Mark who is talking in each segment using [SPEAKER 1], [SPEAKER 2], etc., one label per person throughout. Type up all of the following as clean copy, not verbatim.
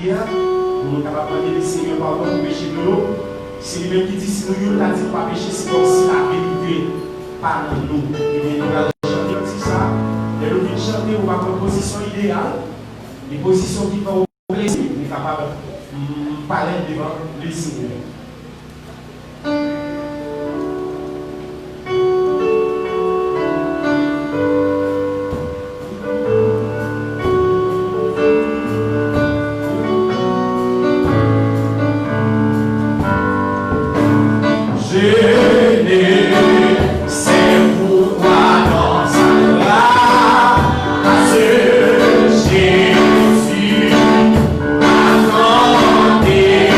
[SPEAKER 1] prière, nous sommes capables de demander le Seigneur pardon pour péché de nous. C'est lui-même qui dit si nous n'avons pas péché, c'est comme si la vérité par nous. Et bien, nous allons chanter aussi ça. Et nous venons chanter, on va prendre une position idéale, une position qui va au plaisir, on est capable de parler devant le Seigneur.
[SPEAKER 2] Jésus, attendez.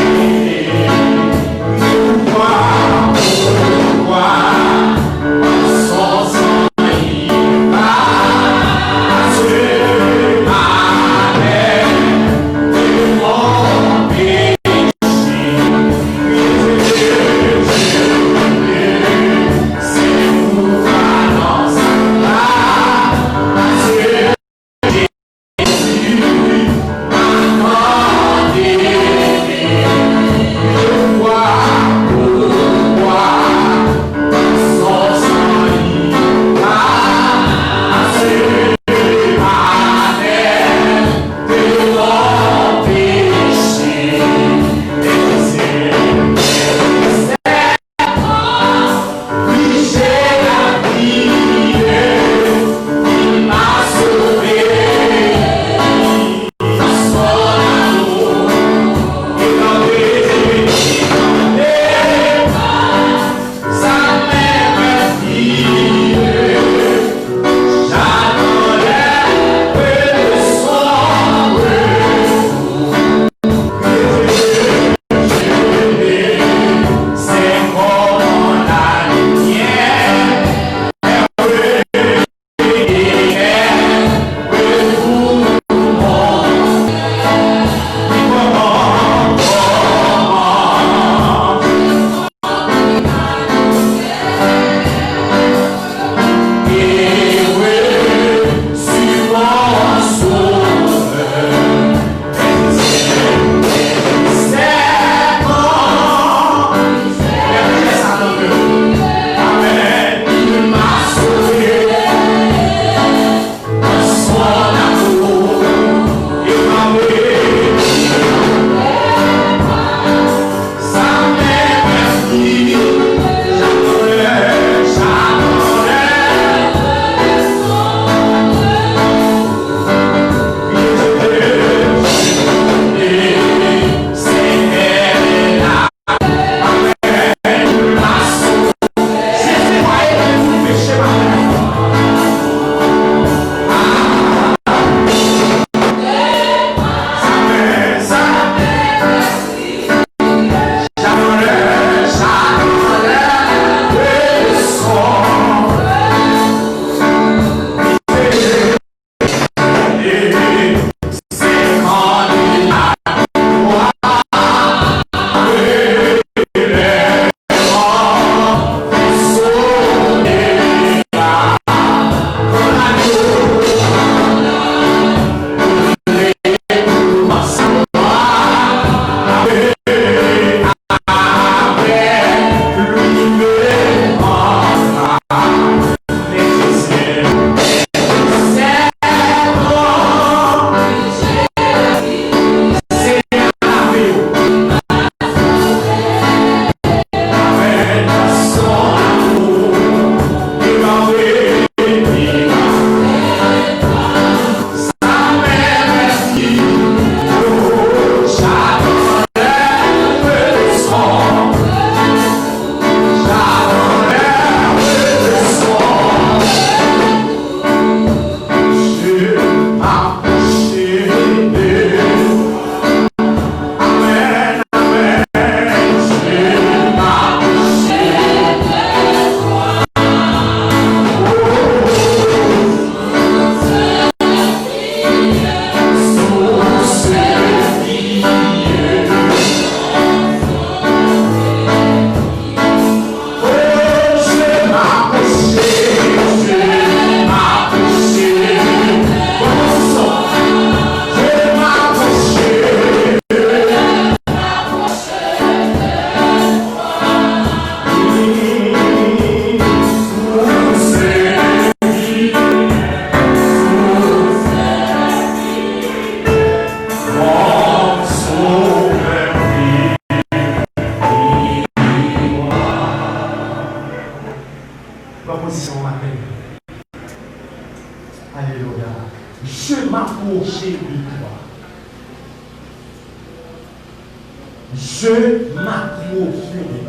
[SPEAKER 1] Je m'approprie.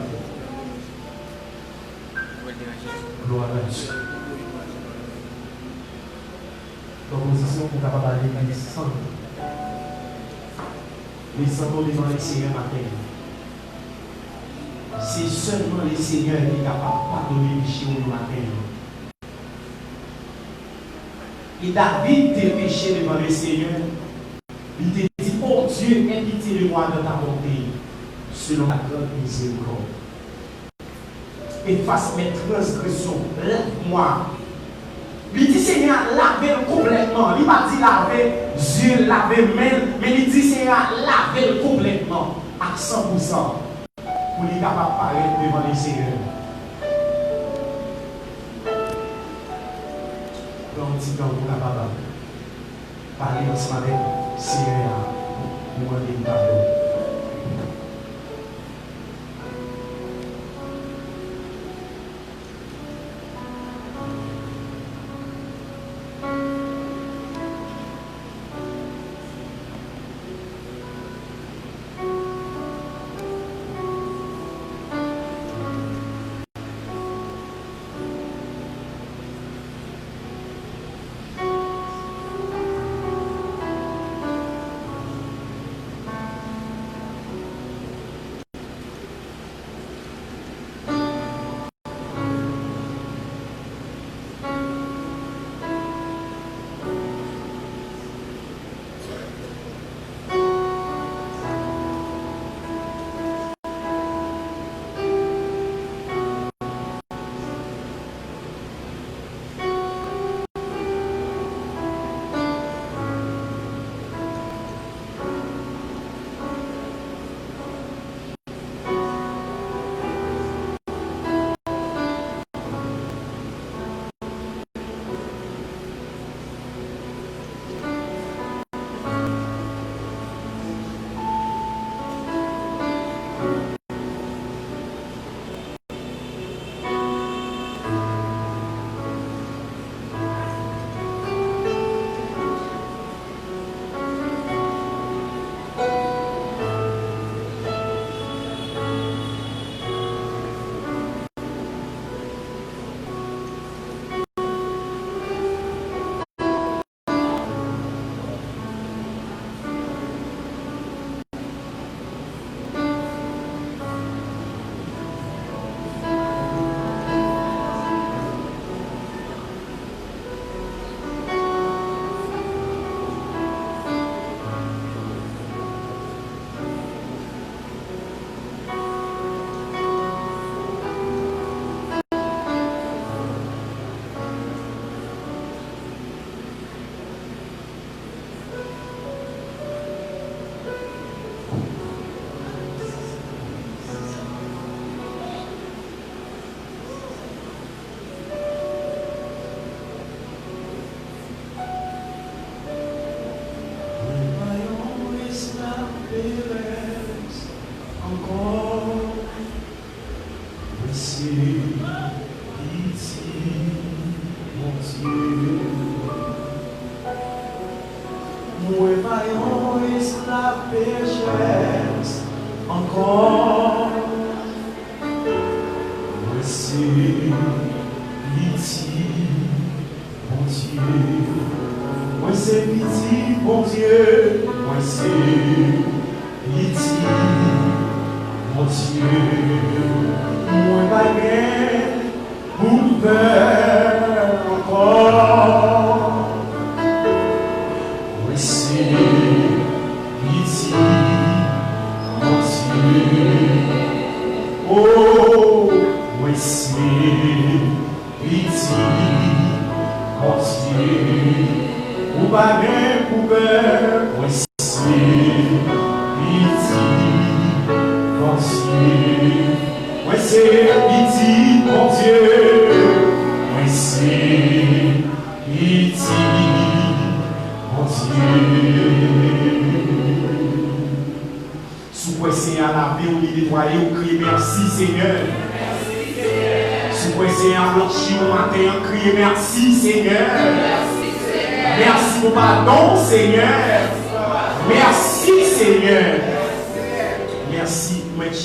[SPEAKER 1] Gloire à Dieu. Proposition pour capable aller les sangs. Les sangs devant le Seigneur matin. C'est seulement le Seigneur qui est capable de pardonner les péchés au matin. Et David était péché devant le Seigneur. Il te dit, oh Dieu, aie pitié de moi dans ta bonté, selon ta grande miséricorde. Efface mes transgressions, lave-moi. Il dit, Seigneur, lave-le complètement. Il m'a dit laver, Dieu laver mais il dit, Seigneur, lave-le complètement, à 100%, pour qu'il capable de paraître devant le Seigneur. Prends un petit temps pour capable parler ensemble avec Seigneur, nous demander pardon.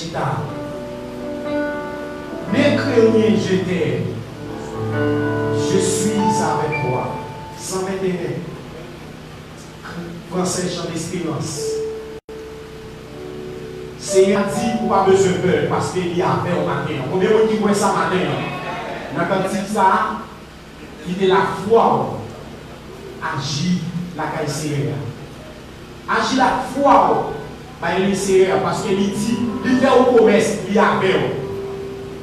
[SPEAKER 1] chita. Ne crains rien, je t'aime. Je suis avec toi. 121. Français chant d'espérance. Seigneur dit qu'on n'a pas besoin de peur parce qu'il y a peur au matin. Combien de gens qui voient ça matin? Dans le cantique ça, qui est la foi, agit la caille. Agit la foi, parce qu'il dit, il fait au commerce, il y a peur.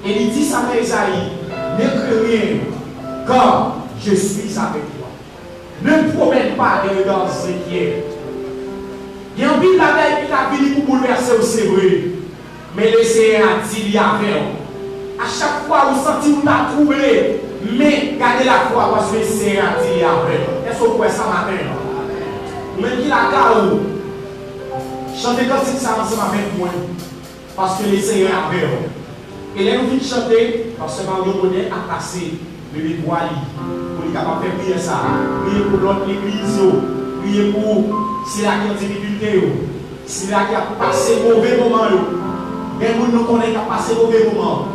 [SPEAKER 1] Et il dit ça à Isaïe, ne crains rien, car je suis avec toi. Ne promets pas de regards inquiets. Il y a un pile là-bas qui a fini pour bouleverser au c'est vrai. Mais le Seigneur a dit, il y a peur. À chaque fois, vous sentez que vous êtes troublé, mais gardez la foi parce que le Seigneur a dit, il y a peur. Est-ce que vous pouvez ça matin? Même qui la carreau, chantez comme si ça ensemble avec moi. Parce que le Seigneur a peur. Et là, nous venons chanter parce que Mario Bonnet a passé le dévoilé pour être capable de faire prier ça. Prier pour l'autre église, prier pour si la qui a difficulté, si la qui a passé mauvais moment. Même nous connaissons qui a passé mauvais moment.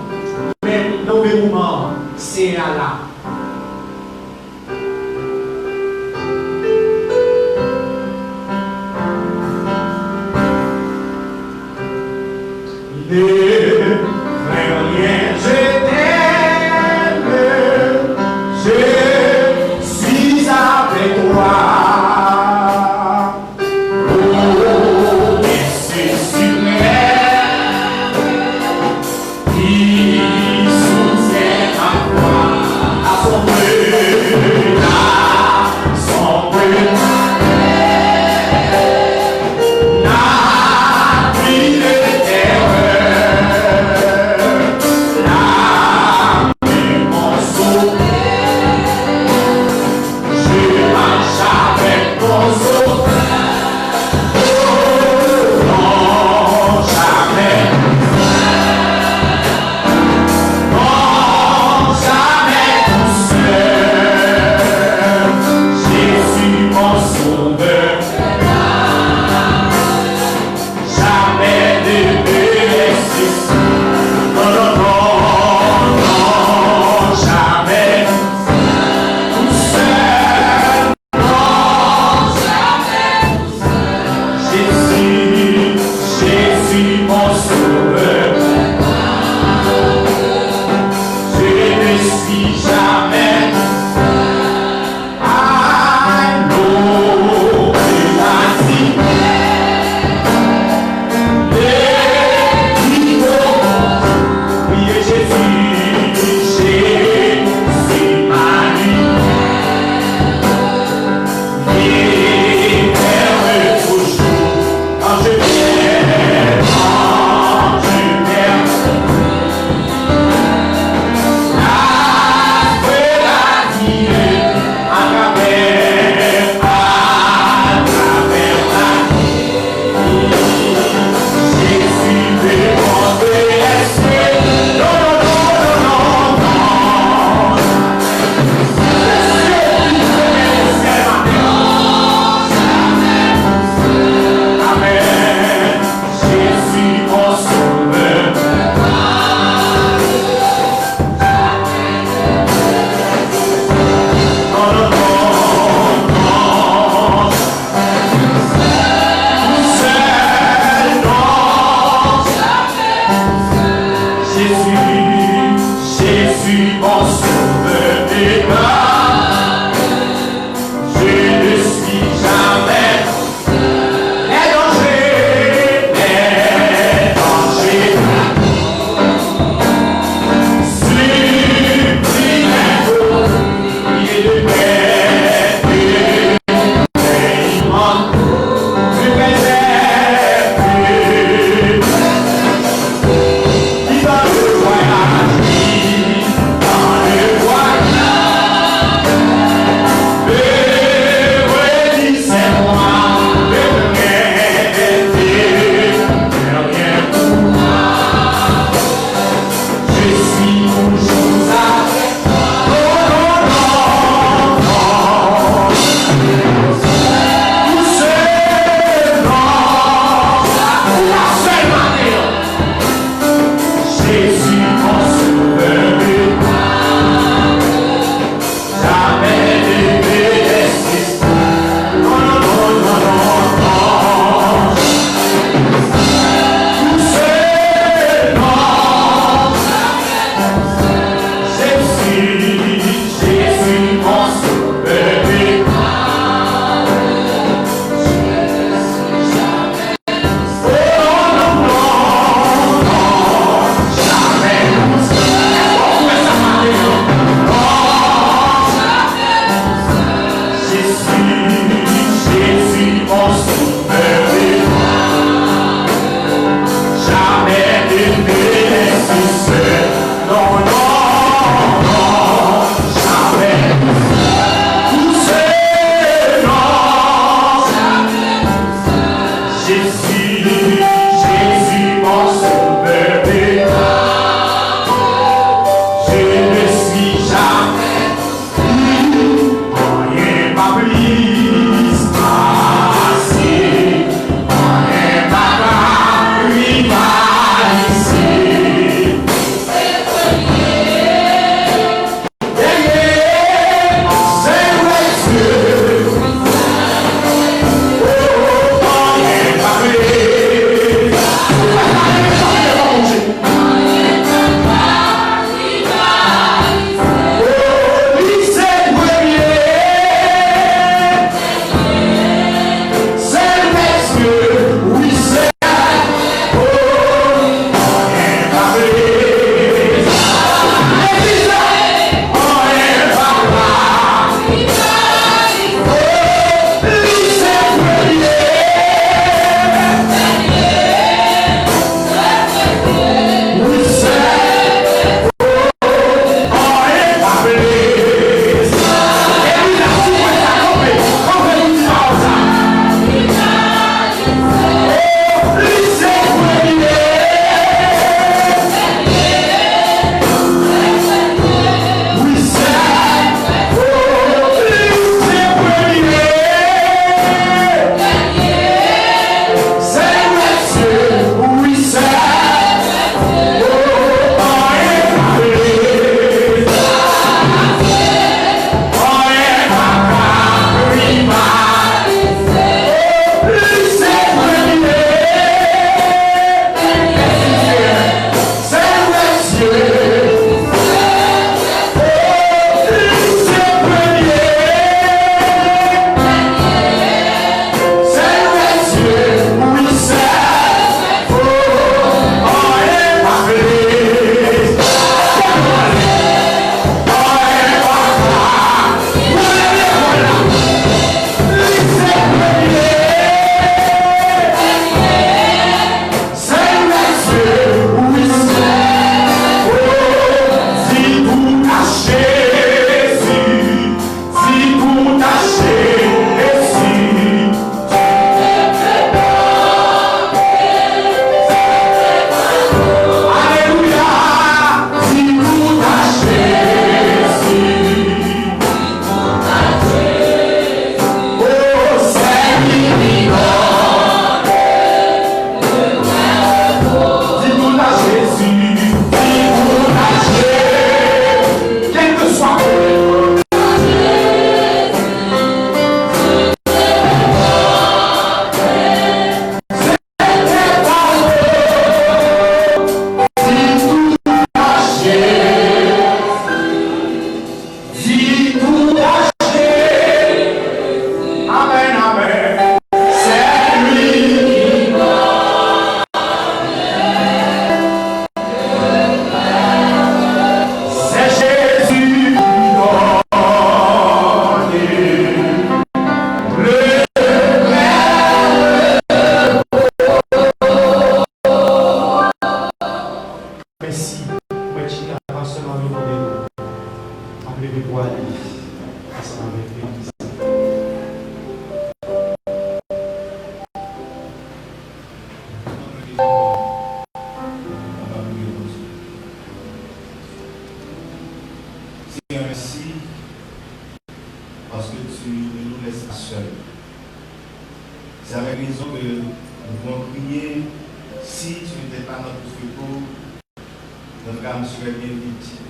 [SPEAKER 1] Mais mauvais moment, c'est là.
[SPEAKER 2] Oh
[SPEAKER 1] pour aller ensemble avec l'Église.
[SPEAKER 2] Seigneur, merci parce que tu ne nous laisses pas seuls. C'est avec raison que nous pouvons prier. Si tu n'étais pas notre secours, notre âme serait bien vite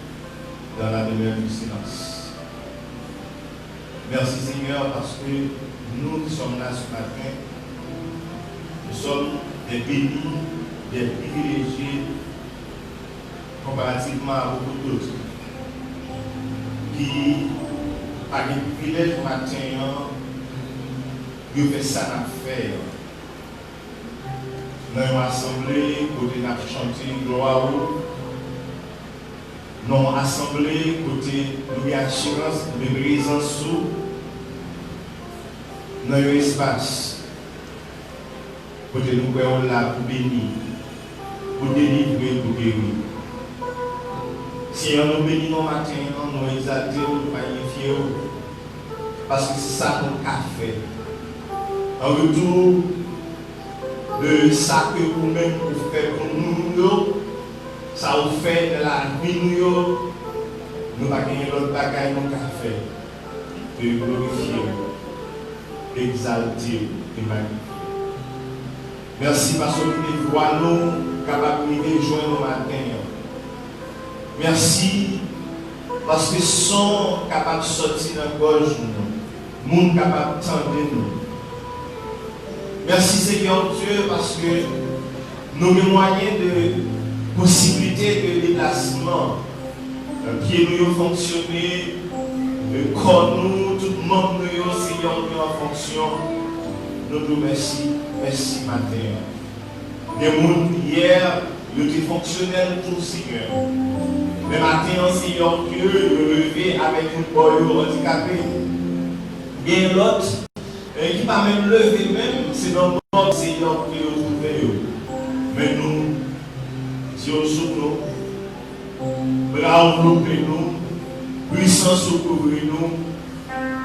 [SPEAKER 2] dans la demeure du silence. Merci Seigneur parce que nous qui sommes là ce matin, nous sommes des bénis, des privilégiés comparativement à beaucoup d'autres qui, par des privilèges matin, ils fait ça à faire. Nous avons assemblé, côté nous avons chanté gloire. Nous avons assemblé, côté nous avons assurance de présence. Nous avons espace. Côté nous avons là pour bénir, pour délivrer, pour guérir. Si on nous bénit nos matins, nous exaltons, nous magnifions. Parce que c'est ça qu'on a fait. En retour de ça que vous-même vous faites pour nous, ça vous fait de la vie, nous n'avons pas l'autre bagaille qu'on a fait. De glorifier, exalter et magnifier. Merci parce que vous voyez nous capables de joindre nos matins. Merci parce que sont capables de sortir dans la gorge nous, monde capable d'entendre nous. Merci Seigneur Dieu parce que nous avons moyens de possibilité de déplacement. Pieds nous fonctionner, le corps nous, tout le monde nous, Seigneur Dieu en fonction. Nous nous merci, merci matin. Les gens hier, ils étaient fonctionnels tout Seigneur. Mais matin, Seigneur Dieu, le lever avec une boyau handicapée. Bien l'autre, qui va même lever même, c'est dans notre Seigneur qui nous trouve. Mais nous, Dieu sur nous, bras enveloppés nous, puissance couvrir nous,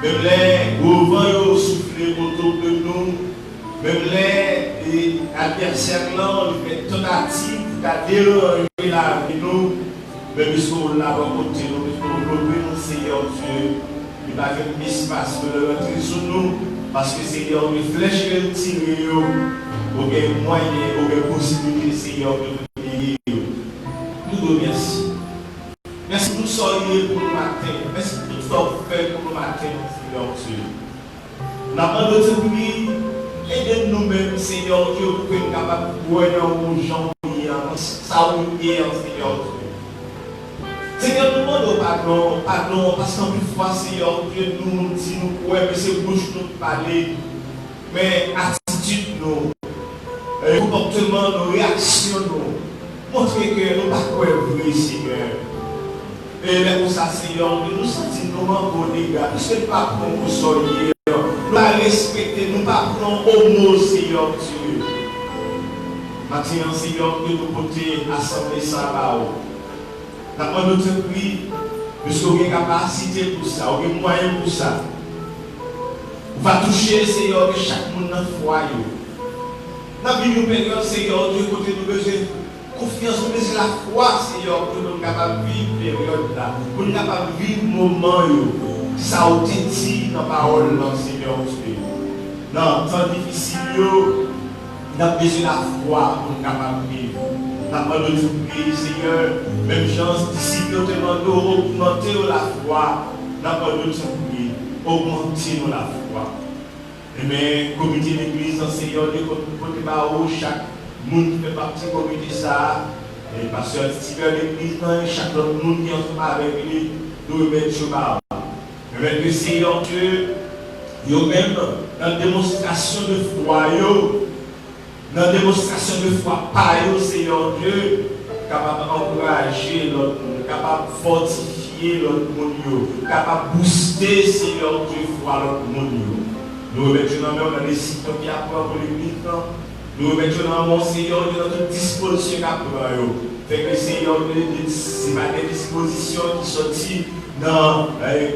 [SPEAKER 2] même les gros vents soufflent autour de nous, même les adversaires là, ils font tentative d'adhérer la vie nous. Mais puisqu'on l'a rencontré, nous développer nous, Seigneur Dieu, il va faire un espace pour le rentrer sur nous, parce que Seigneur, les flèches que nous tirons, aucun moyen, aucune possibilité, Seigneur, de nous payer. Nous vous remercions. Merci pour tout ce que pour le matin. Merci pour tout ce que vous faites pour le matin, Seigneur Dieu. Nous avons notre prière, aidez-nous-mêmes, Seigneur Dieu, pour que nous soyons capables de voir nos gens, ça vous guère, Seigneur Dieu. Seigneur, nous demandons pardon, parce qu'en plus fois, Seigneur, Dieu nous dit, nous pouvons, mais c'est bouche nous parler, mais attitude, nous, comportement, nos réactions, nous, montrer que nous ne pouvons pas vrai, Seigneur. Et là, pour ça, Seigneur, nous sentons nous en bon dégâts, puisque nous ne pas prendre pour soigner, nous ne pas respecter, nous ne pas prendre au mot, Seigneur Dieu. Maintenant, Seigneur, que nous pouvons assembler ça là-haut. Dans notre prix, puisque vous avez une capacité pour ça, vous avez un moyen pour ça. Vous va toucher, Seigneur, de chaque monde dans le foyer. Dans une période, Seigneur, Dieu, côté nous besoin de confiance, nous besoin de la foi, Seigneur, pour nous capables de vivre cette période-là, pour nous capables de vivre le moment, ça a été dit dans la parole, Seigneur Dieu. Dans le temps difficile, nous avons besoin de la foi pour nous capables de vivre. Nous avons besoin de prier, Seigneur, même chance, disciples, nous demandons augmenter la foi. Nous avons besoin de prier, augmenter la foi. Et bien, comité d'église, Seigneur, de côté de chaque monde qui fait partie du comité, ça, et pasteur Steven l'église, chaque autre monde qui est ensemble avec lui, nous remettre sur bas. Mais que Seigneur Dieu, même dans la démonstration de foi, dans la démonstration de foi, par Seigneur Dieu, capable d'encourager l'autre monde, capable de fortifier l'autre monde, capable de booster, Seigneur Dieu, foi l'autre monde. Nous remettons dans les décisions qui apprennent pour l'église, Nous maintenant, mon Seigneur, de notre disposition qu'à fait que Seigneur, c'est pas des dispositions qui sortent dans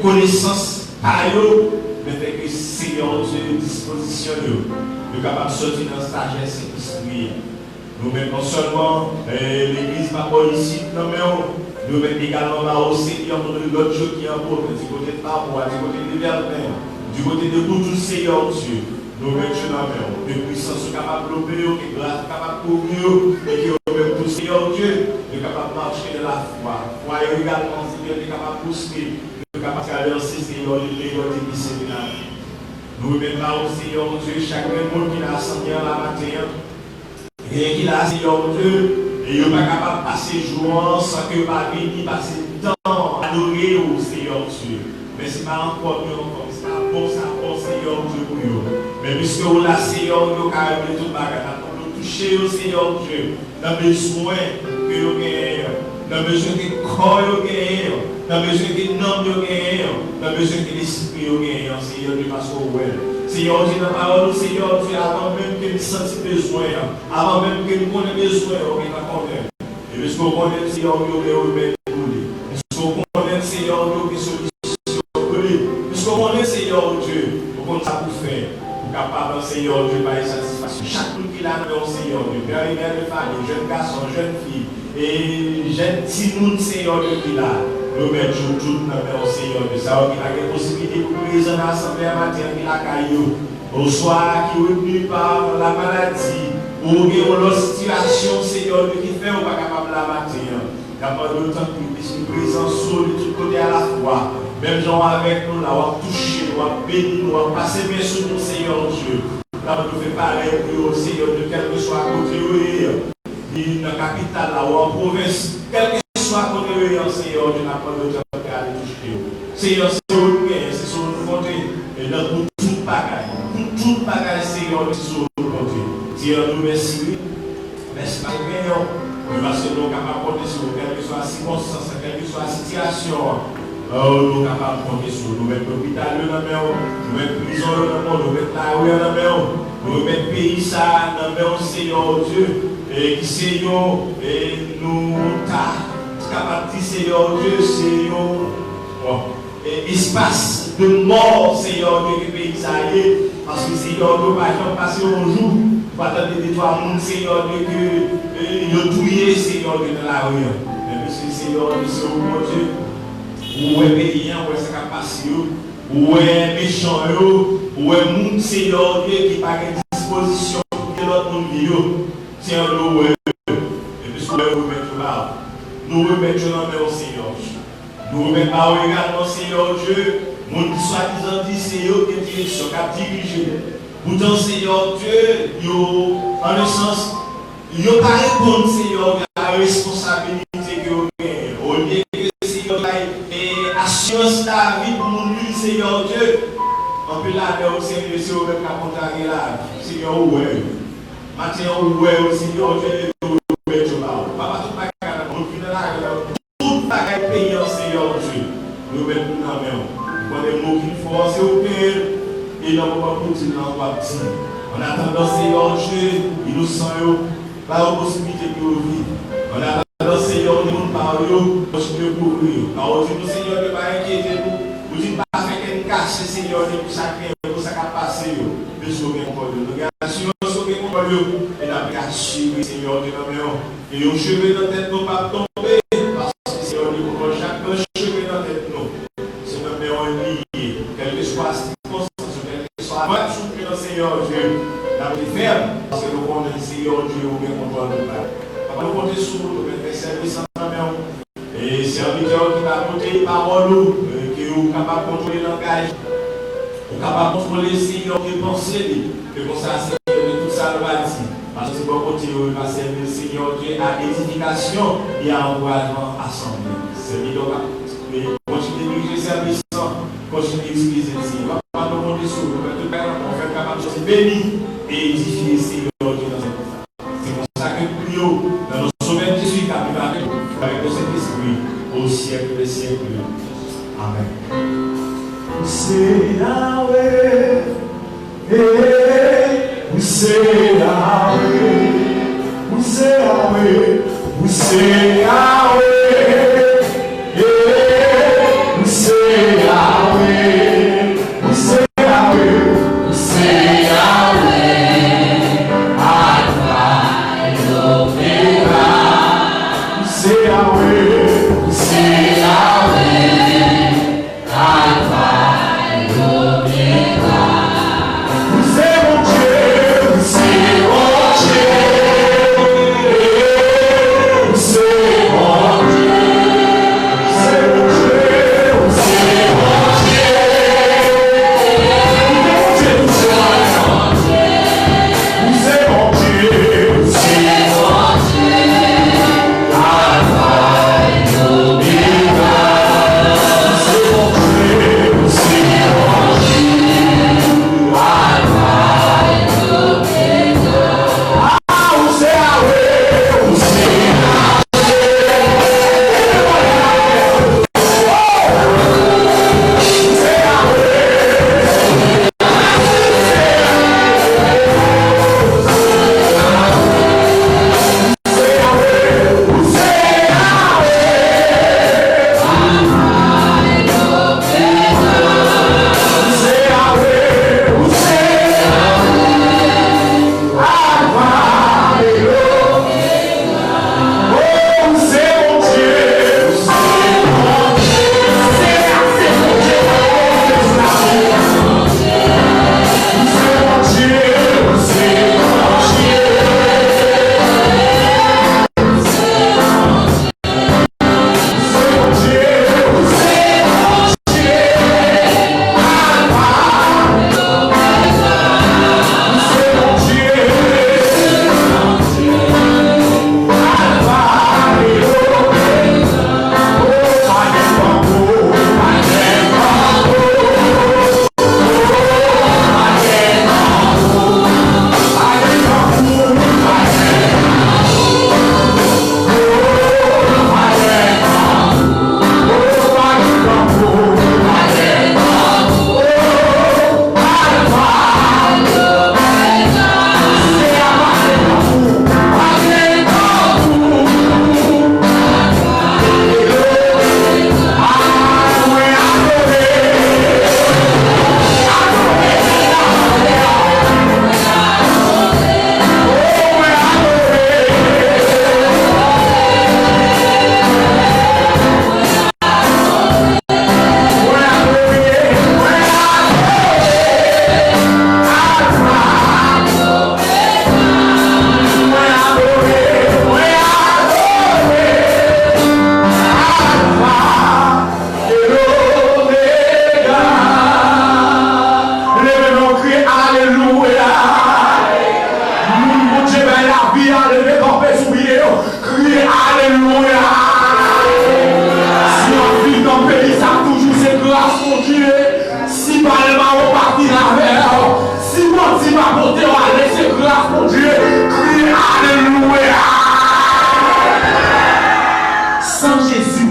[SPEAKER 2] connaissance par eux, mais fait que Seigneur, Dieu, disposition de capable de sortir dans sagesse et esprit. Nous-mêmes, non seulement l'église pas ici, nous mettons également au Seigneur l'autre jour qui est en côté, du côté de Parois, du côté de Verdun, du côté de tout Seigneur Dieu. Nous mettons dans main, de puissance capable de l'opérer, de grâce capable de courir, et qui est même tout Seigneur Dieu, de capable de marcher de la foi. Foi également, Seigneur, de capable de pousser, de capable de traverser, Seigneur, les légotes qui sont là. Nous mettons au Seigneur Dieu, chaque monde qui l'a assemblé la matin. Et qu'il a, Seigneur Dieu, et il n'est pas capable de passer jour sans que pas venir passer temps à adorer au Seigneur Dieu. Mais ce n'est pas encore mieux comme ça, bon, Seigneur Dieu pour vous. Mais puisque vous l'avez, Seigneur, vous avez tout le bagage, vous touchez au Seigneur Dieu, dans le besoin que vous avez, dans le besoin que le corps vous avez, dans le besoin que l'âme vous avez, dans le besoin que l'esprit vous avez, Seigneur Dieu, parce que vous avez. Seigneur Dieu, dans la parole, Seigneur Dieu, avant même que nous sentions besoin, avant même que nous connaissions besoin, on va connaître. Et puisqu'on connaît, Seigneur Dieu, on va mettre pour lui. Puisqu'on connaît, Seigneur Dieu, que solution pour lui. Puisqu'on connaît, Seigneur Dieu, on connaît ça pour faire. Pour capable, Seigneur Dieu, par satisfaction. Chaque monde qui l'a dans Seigneur Dieu, père et mère de famille, jeune garçon, jeune fille, et jeune petit monde, Seigneur Dieu, qui l'a. Nous mettons tout dans le Seigneur de ça, qui a la possibilité de présenter l'Assemblée matin qui la caillou, au soir qui est venu par la maladie, ou bien l'autre situation, Seigneur, qui fait ou pas capable la matin. Il n'y a pas de temps que nous présents sur de tous côtés à la fois. Même gens avec nous, là, on va toucher, on va bénir, on va passer bien sur nous, Seigneur Dieu. Là, on fait pareil pour le Seigneur de quel que soit côté, dans la capitale, là, ou en province, quel que soit côté, Seigneur Dieu, n'a pas de temps pour aller toucher. Seigneur, c'est où c'est sur nous compter. Et dans tout bagaille, tout bagaille, Seigneur, c'est sur nous compter. Seigneur, nous merci. Merci, Seigneur. Parce que nous sommes capables de compter sur nous, quelle que soit la circonstance, quelle que soit la situation. Nous sommes capables de compter sur nous. Nous mettons l'hôpital dans la main, nous mettons la prison dans la main, nous mettons la rue dans la main, nous mettons le pays dans la main, Seigneur Dieu. Et qui Seigneur, et nous capable de dire, Seigneur Dieu, Seigneur, espace de mort, Seigneur Dieu, que le pays a eu, parce que Seigneur Dieu, par exemple, passer un jour, pour attendre des trois mondes, Seigneur Dieu, que nous touillons, Seigneur Dieu, dans la rue. Mais parce que Seigneur Dieu, c'est au mon Dieu, où est paysan, où est ce capacité, où est méchant, où est monde, Seigneur Dieu, qui n'a pas de disposition pour que l'autre monde vive. Seigneur Dieu, et puisque nous remettons là, nous remettons dans le Seigneur. Nous remettons également, Seigneur Dieu, mon soi-disant dit, c'est eux qui direction, qui a dirigé. Pourtant, Seigneur Dieu, en un sens, il n'y a pas répondre, Seigneur, à la responsabilité que vous avez. Au lieu que, Seigneur, et assurance la vie pour nous, Seigneur Dieu, on peut la faire au Seigneur, c'est au même qu'à contrarier la vie. Seigneur, ouais. Maintenant, ouais, Seigneur Dieu, nous remettons là. Papa, tout le monde, on finit là. Tout bagaille payant, Seigneur Dieu, nous mettons dans la main. Nous avons des mots qu'il faut, c'est au père, et nous avons continuer dans le petit. En attendant, Seigneur Dieu, il nous sent, pas la possibilité de vivre. En attendant, Seigneur, nous parlons, continuer pour vivre. Alors, nous, Seigneur, ne pas inquiéter nous. Vous dites pas faire une cache, Seigneur, pour chacun, pour ça qui a passé. Mais sauver encore de nous. Sauver encore de et la assurer, Seigneur, de la main. Et nos cheveux dans la tête, nous pas tomber. Seigneur Dieu, la vie ferme, parce que nous comptons Seigneur Dieu, ou bien contrôle de la. Nous comptons sur nous, nous faire service en la main. Et serviteur qui va compter les paroles, qui est capable de contrôler le langage, qui est capable de contrôler Seigneur Dieu, penser, et pour ça, Seigneur Dieu, tout ça nous va dire. Parce que c'est pour continuer, il va servir Seigneur Dieu à édification et à encouragement assemblée. Seigneur Dieu, continuez de diriger le service, continuez d'utiliser le Seigneur. Nous comptons sur nous, béni et édifié, Seigneur Dieu, dans cette vie. C'est pour ça que nous prions dans nos sauveurs Jésus qui arrive avec le Saint-Esprit au siècle des siècles. Amen. C'est Yahweh, c'est Yahweh.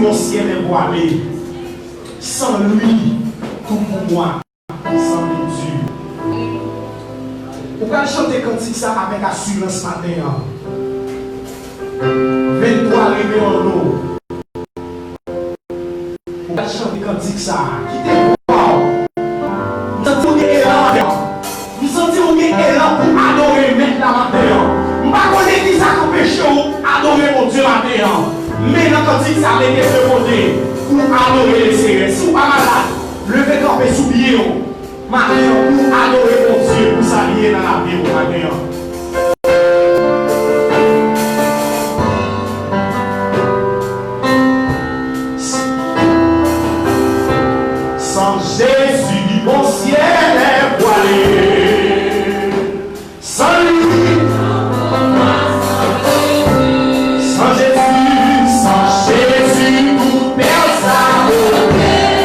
[SPEAKER 1] mon ciel est voilé. Sans lui, tout pour moi, sans Dieu. Vous pouvez chanter cantique ça avec assurance matin. 23 arrivé en eau. Vous pouvez chanter cantique ça. Quittez vous sentez vous sentez un élan pour adorer mettre la matin. Je ne sais pas qui ça empêche adorer mon Dieu matin. Mais dans le cantique, ça met de côté pour adorer les seigneurs. Si vous n'êtes pas malade, levez camper sous pied. Matin, pour adorer mon Dieu, pour s'allier dans la vie matin. Sans Jésus, mon ciel est voilé. Sans lui, sans Jésus, tout perd sa beauté.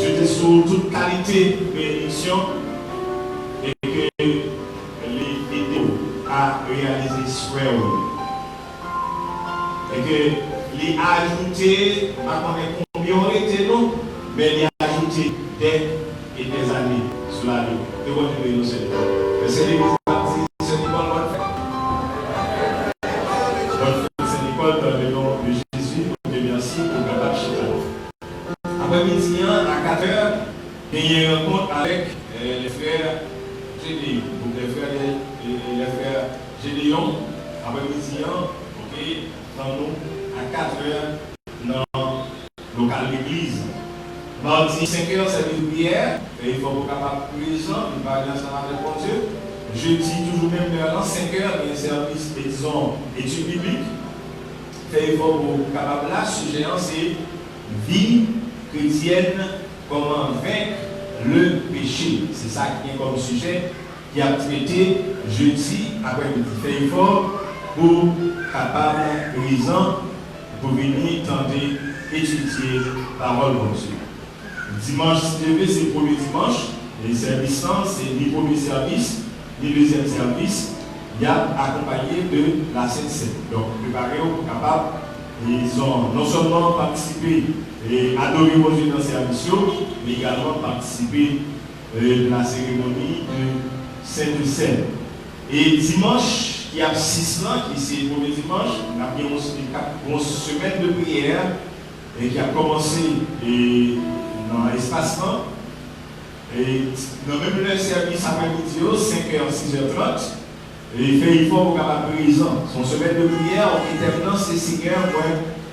[SPEAKER 2] jeter sur toute qualité de bénédiction et que les vidéos à réaliser souhait. Et que les ajouter, je ne sais pas combien on était non, mais les ajouter des et des années sur la vie. De votre bénédiction, Seigneur. C'est l'église baptiste Saint-Nicole, bonne fête. Bonne fête Saint-Nicole, dans le nom de Jésus, nous te remercions pour Capable Chita. Après-midi, à 4h, il y a une rencontre avec les frères Gédéon. Donc les frères Gédéon, après-midi, ok, dans nous, à 4h, dans le local de l'église. Mardi, 5h, c'est une prière, et il faut être capable de présent, il va aller ensemble avec mon Dieu. Jeudi, toujours même l'heure, 5h, il y a un service, disons, études bibliques. Il faut être capable là, sujet, c'est vie chrétienne, comment vaincre le péché. C'est ça qui est comme sujet qui a traité jeudi après-midi. Il faut pour capable présent pour venir tenter étudier la parole de Dieu. Dimanche, c'est le premier dimanche. Les services, c'est ni premier service, ni deuxième service. Il y a accompagné de la Sainte-Seine. Donc, préparez pour capable. Ils ont non seulement participé et adoré Dieu dans le service, mais également participé de la cérémonie de Sainte-Seine. Et dimanche, il y a 6 ans, qui c'est le premier dimanche, on a bien une semaine de prière et qui a commencé dans l'espacement. Et dans même le service après-midi, 5h, 6h30, et il fait effort pour capable présent. Son semaine de prière, on terminant ces 5 heures,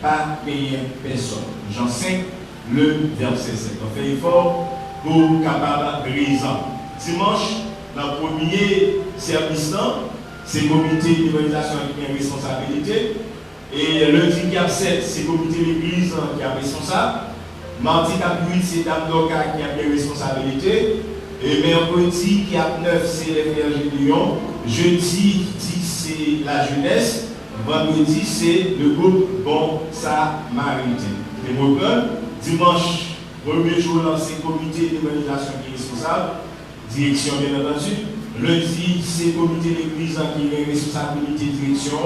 [SPEAKER 2] pas payer personne. Jean 5, le verset 7. On fait effort pour capable présent. Dimanche, dans le premier service, c'est le comité d'organisation qui a responsabilité. Et lundi 7, c'est le comité de l'église qui a responsable. Mardi 8, c'est Dame Doka qui a bien responsabilité. Et mercredi 9, c'est les frères Gédéon. Jeudi 10, c'est la jeunesse. Vendredi, c'est le groupe Bon Samaritain. Et dimanche, premier jour, c'est le comité d'organisation qui est responsable. Direction, bien entendu. Lundi, c'est le comité de l'église qui est responsabilité direction.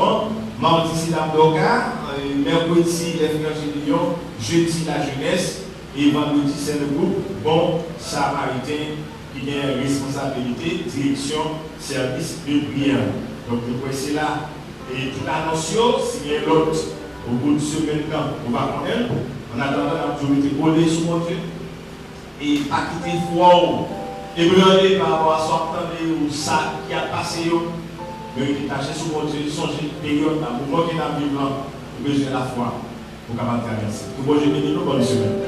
[SPEAKER 2] Mardi, c'est Dame Doka. Mercredi, les frères Gédéon. Jeudi, la jeunesse. Et vendredi, c'est le groupe Bon Samaritain qui a responsabilité, direction, service de prière. Donc, nous voici là. Et toute l'annonce, s'il y a l'autre, au bout de semaine, on va connaître. En attendant, nous mettons collé sur mon Dieu. Et pas quitter froid. Et regarder par rapport à ce ou ça qui a passé. Mais détacher sur mon Dieu, songer période, pour moi qui n'a vivant, pour besoin de la foi, pour capable traverser. Que bon, je bénis nous, bonne semaine.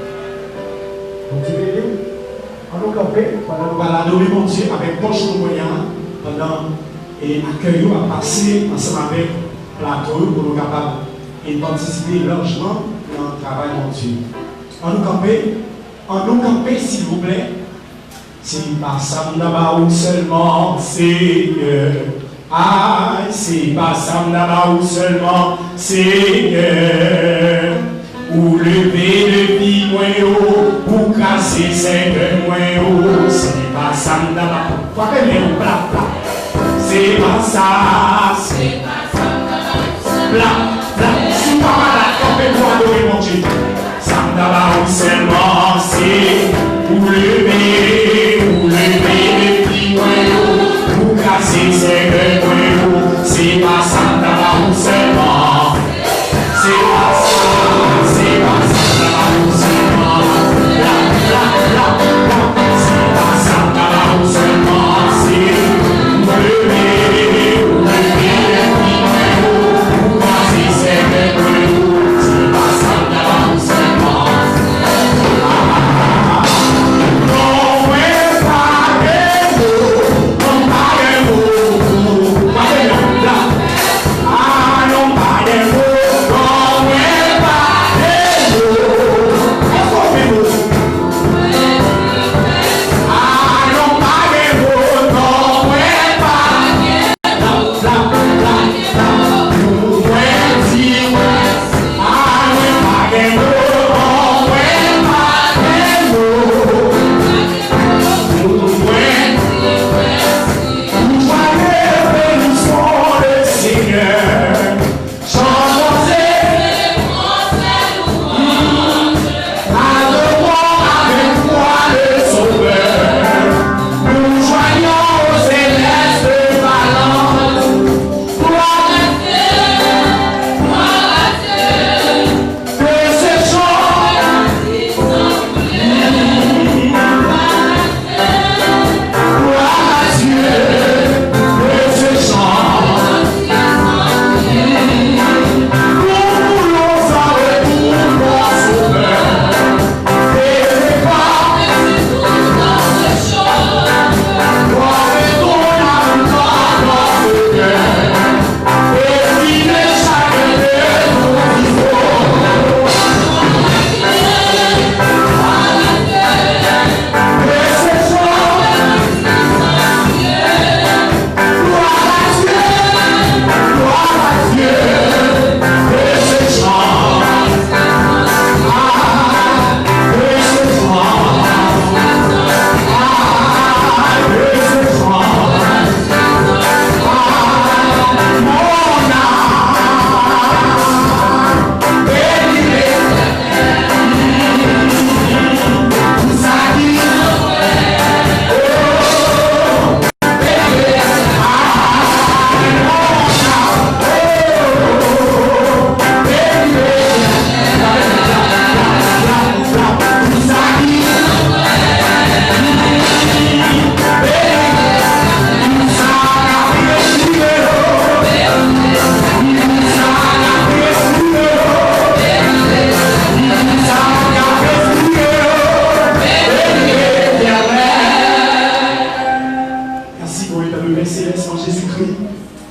[SPEAKER 1] On nous camper, pendant nous allons adorer mon Dieu avec poche de moyens, pendant et accueillir à passer ensemble avec plateau pour nous capables et participer largement dans le travail de mon Dieu. On nous camper s'il vous plaît. C'est pas ça ou seulement Seigneur. Ah, c'est pas ça ou seulement Seigneur. Ou lever le pied moins haut, pour casser ses deux moins haut. C'est pas ça d'abord. Quoi que les bla bla. C'est pas ça. C'est pas ça. Bla bla. Si pas malade, on peut nous adorer mon Dieu. Ça d'abord seulement c'est ou lever le pied moins haut, pour casser ses deux moins haut. C'est pas ça d'abord seulement. C'est pas ça. C'est pas ça, seulement. La, c'est pas ça, seulement. C'est le bébé, ou passer c'est le c'est pas ça, seulement.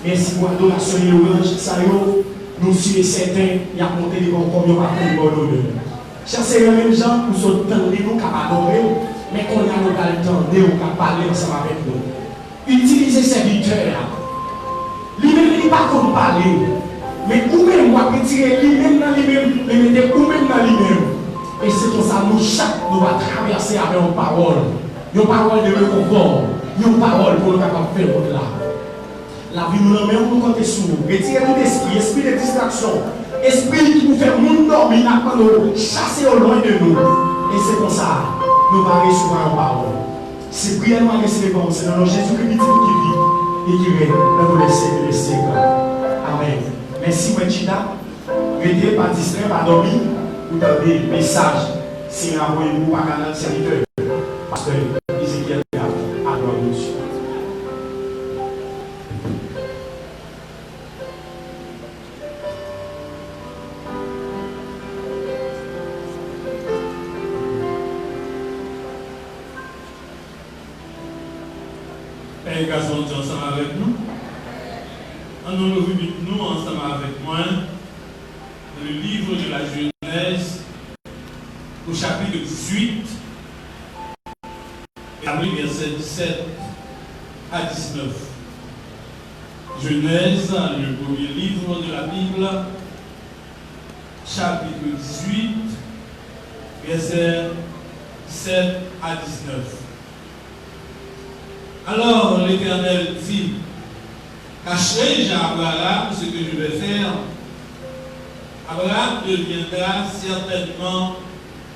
[SPEAKER 1] Merci pour l'adoration et l'orange. Ça nous sommes certains, il y a monté les bons comme il y a pas de bon. Chers Seigneur, même gens, nous sommes tendus, nous capables d'adorer, mais qu'on a le temps de nous parler ensemble avec nous. Utilisez ces serviteurs. Lui-même, il n'est pas comme parler. Mais vous-même, moi, retirer lui-même dans lui-même, le mettez vous-même dans lui-même. Et c'est pour ça que nous, chaque, nous va traverser avec une parole. Une parole de réconfort. Une parole pour nous capables de faire au-delà. La vie nous l'emmène, nous comptons sur nous. Retirez tout esprit, esprit de distraction. Esprit qui nous fait monde dormir, nous chasser au loin de nous. Et c'est pour ça nous allons recevoir une parole. C'est prière nous adresser les paroles. C'est dans le Jésus-Christ qui vit et qui règne dans les siècles des siècles. Amen. Merci, Wenchina. Restez pas distrait, pas dormir. Vous avez des messages. Si envoyez-vous par canal serviteur. Pasteur Ezekiel à gloire de Dieu.
[SPEAKER 3] Père Gazon, ensemble avec nous. En nous ensemble avec moi, le livre de la Genèse, au chapitre 18, versets 17 à 19. Genèse, le premier livre de la Bible, chapitre 18, versets 17 à 19. Alors l'Éternel dit, cachez à Abraham ce que je vais faire. Abraham deviendra certainement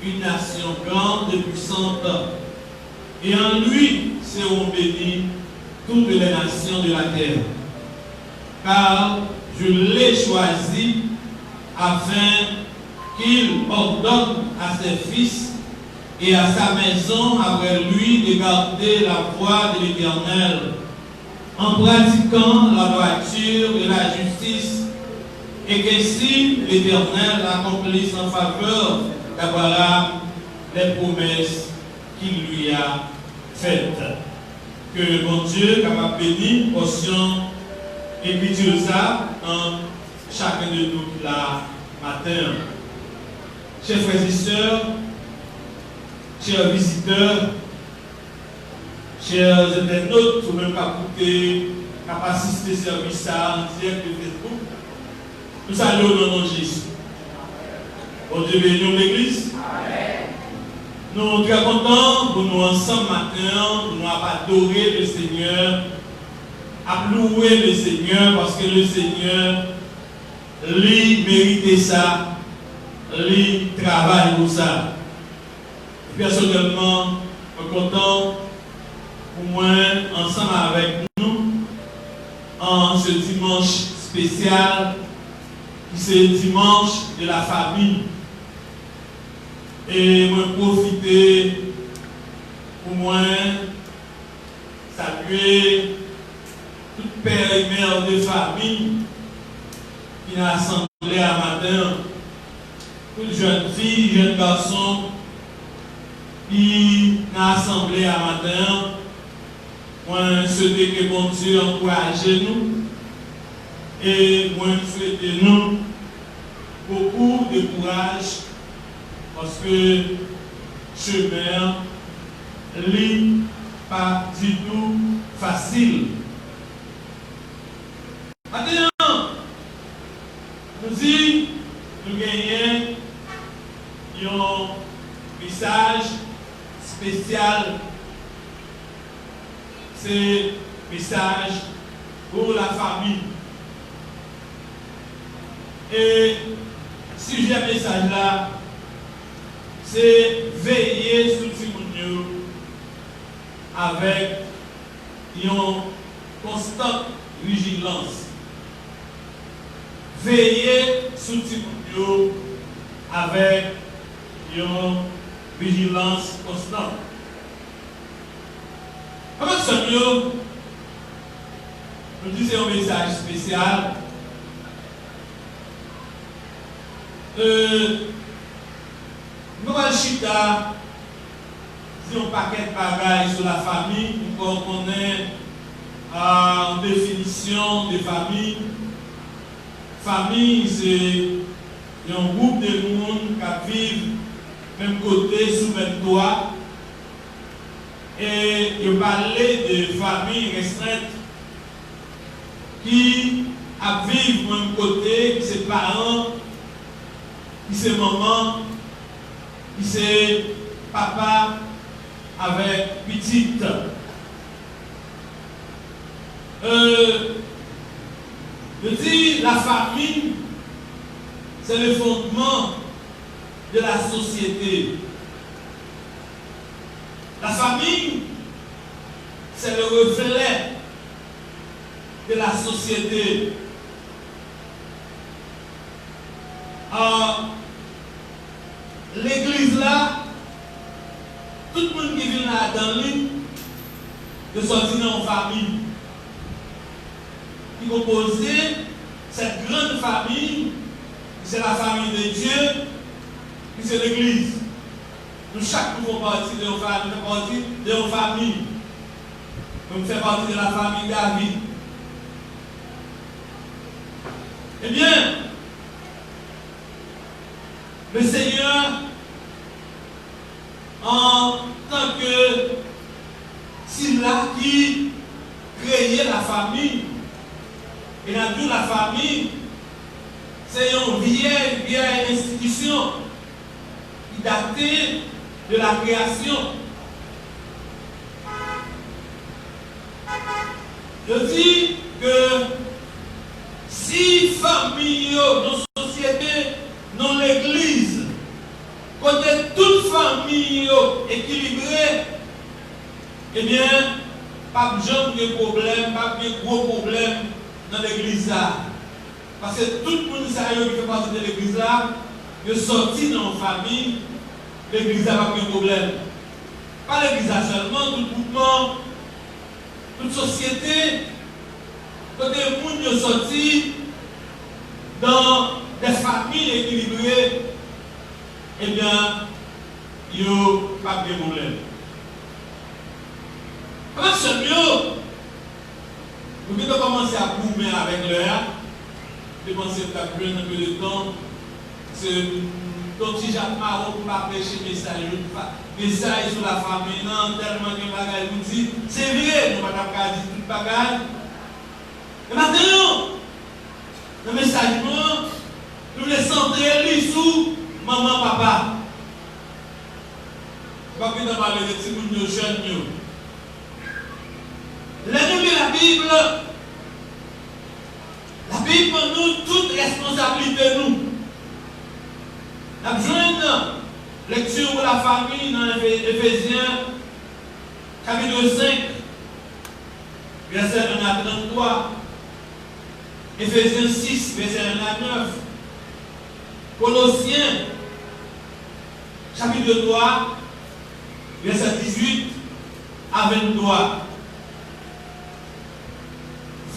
[SPEAKER 3] une nation grande et puissante, et en lui seront bénies toutes les nations de la terre. Car je l'ai choisi afin qu'il ordonne à ses fils et à sa maison après lui de garder la voie de l'Éternel, en pratiquant la droiture et la justice, et que si l'Éternel accomplisse en faveur d'Abraham les promesses qu'il lui a faites. Que le bon Dieu capable béni, portion écriture ça en chacun de nous là matin. Chers frères et sœurs, chers visiteurs, chers internautes, ou même qui ont assisté au service en direct de Facebook, nous saluons au nom de Jésus. Bon Dieu bénisse l'Église. Nous sommes très contents pour nous ensemble matin, pour nous adorer le Seigneur, à louer le Seigneur, parce que le Seigneur, lui, mérite ça, lui, travaille pour ça. Personnellement, je suis content pour moi, ensemble avec nous, en ce dimanche spécial, qui c'est le dimanche de la famille. Et moi, profiter pour moi, saluer tout père et mère de famille qui n'a assemblé à matin, toutes jeunes filles, jeunes garçons qui n'a assemblé à matin. Moi, je souhaite que bon Dieu encourage nous et moi, je souhaite nous beaucoup de courage parce que chemin n'est pas du tout facile. Maintenant, nous disons, nous gagnons un message spécial. C'est un message pour la famille. Et sujet message là, c'est veiller sur Timounio avec une constante vigilance. Veiller sur Timounio avec une vigilance constante. Comment ça nous disons un message spécial. Nous allons chita, si on paquet de bagages sur la famille, nous connaissons en définition de famille, famille c'est un groupe de monde qui vivent même côté sous même toit. Et je parlais de famille restreinte qui vivent même côté, qui c'est parents, qui c'est maman, qui c'est papa avec petite. Je dis la famille, c'est le fondement de la société. La famille, c'est le reflet de la société. L'église là, tout le monde qui vient là dans l'île, de sortir dans une famille. Qui composait cette grande famille, c'est la famille de Dieu, puis c'est l'église. Nous, chaque nous faisons partie de nos familles. Nous faisons partie de la famille David. Eh bien, le Seigneur, en tant que celui-là qui créait la famille, et dans toute la famille, c'est une vieille institution qui datait de la création. Je dis que si famille, nos sociétés, dans l'église, côté toute famille équilibrée, eh bien, pas de problème, pas de gros problème dans l'église là. Parce que tout le monde qui fait partie de l'église là, de sortir dans la famille, l'église là n'a pas de problème. Pas l'église là seulement, tout mouvement, toute société, quand les gens sont sortis dans des familles équilibrées, eh bien, il n'y a pas de problème. Comment c'est mieux? Vous pouvez commencer à boumer avec l'heure. Je pense que ça prend un peu de temps. Ton petit Jacques Marot pour pas prêcher message sur la famille, non, tellement de bagages vous dit, c'est vrai, nous ne pouvons pas dire tout le bagage. Et maintenant, le message, nous voulons centrer sous maman, papa. Je ne vais pas parler de ces jeunes. L'ennemi de la Bible nous toute responsabilité nous. La besoin lecture pour la famille dans Éphésiens chapitre 5 verset 1 à 33, Éphésiens 6 verset 1 à 9, Colossiens chapitre 3 verset 18 à 23.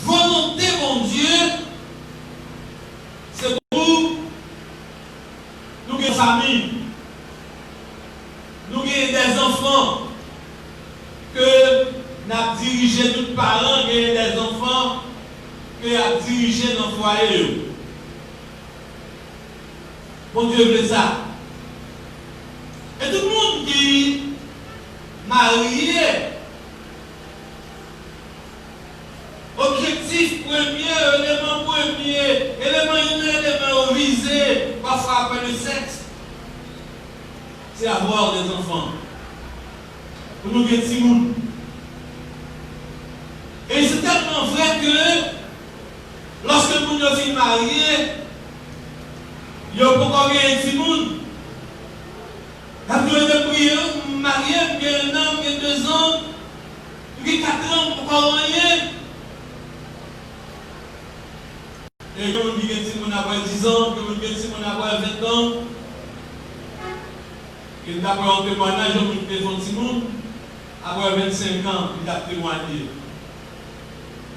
[SPEAKER 3] Volonté, mon Dieu, c'est pour nous qui sommes famille, nous qui sommes des enfants, que nous avons dirigé tous les parents, qui sont des enfants, que nous avons dirigé dans le foyer. Mon Dieu veut ça. Et tout le monde qui est marié, objectif premier, élément visé, parfois après le sexe, c'est avoir des enfants. Pour nous guetter monde. Et c'est tellement vrai que lorsque nous sommes mariés, il n'y a pas encore un petit monde. La durée de prière, marié, il y a 1 an, il y a 2 ans, il y a 4 ans, pour encore rien. Et quand on dit que si on a 10 ans, quand on dit que si on a 20 ans, et d'après un témoignage, on dit que si on après 25 ans, il a témoigné.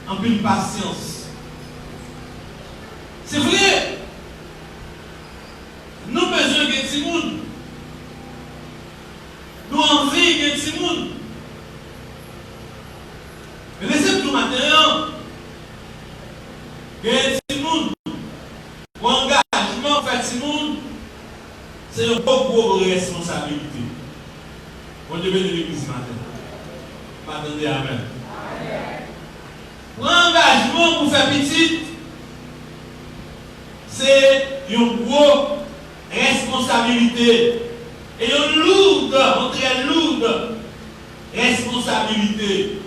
[SPEAKER 3] En plus de patience. C'est vrai. Nous avons besoin de Timoun. Nous avons envie de Timoun. Mais laissez tout matin. Que Timoun, pour engagement, fait Timoun, c'est une gros responsabilité. On devait de l'église ce matin. M'attendez, amen. Pour engagement, pour faire petit, c'est une grosse responsabilité. Et une très lourde responsabilité.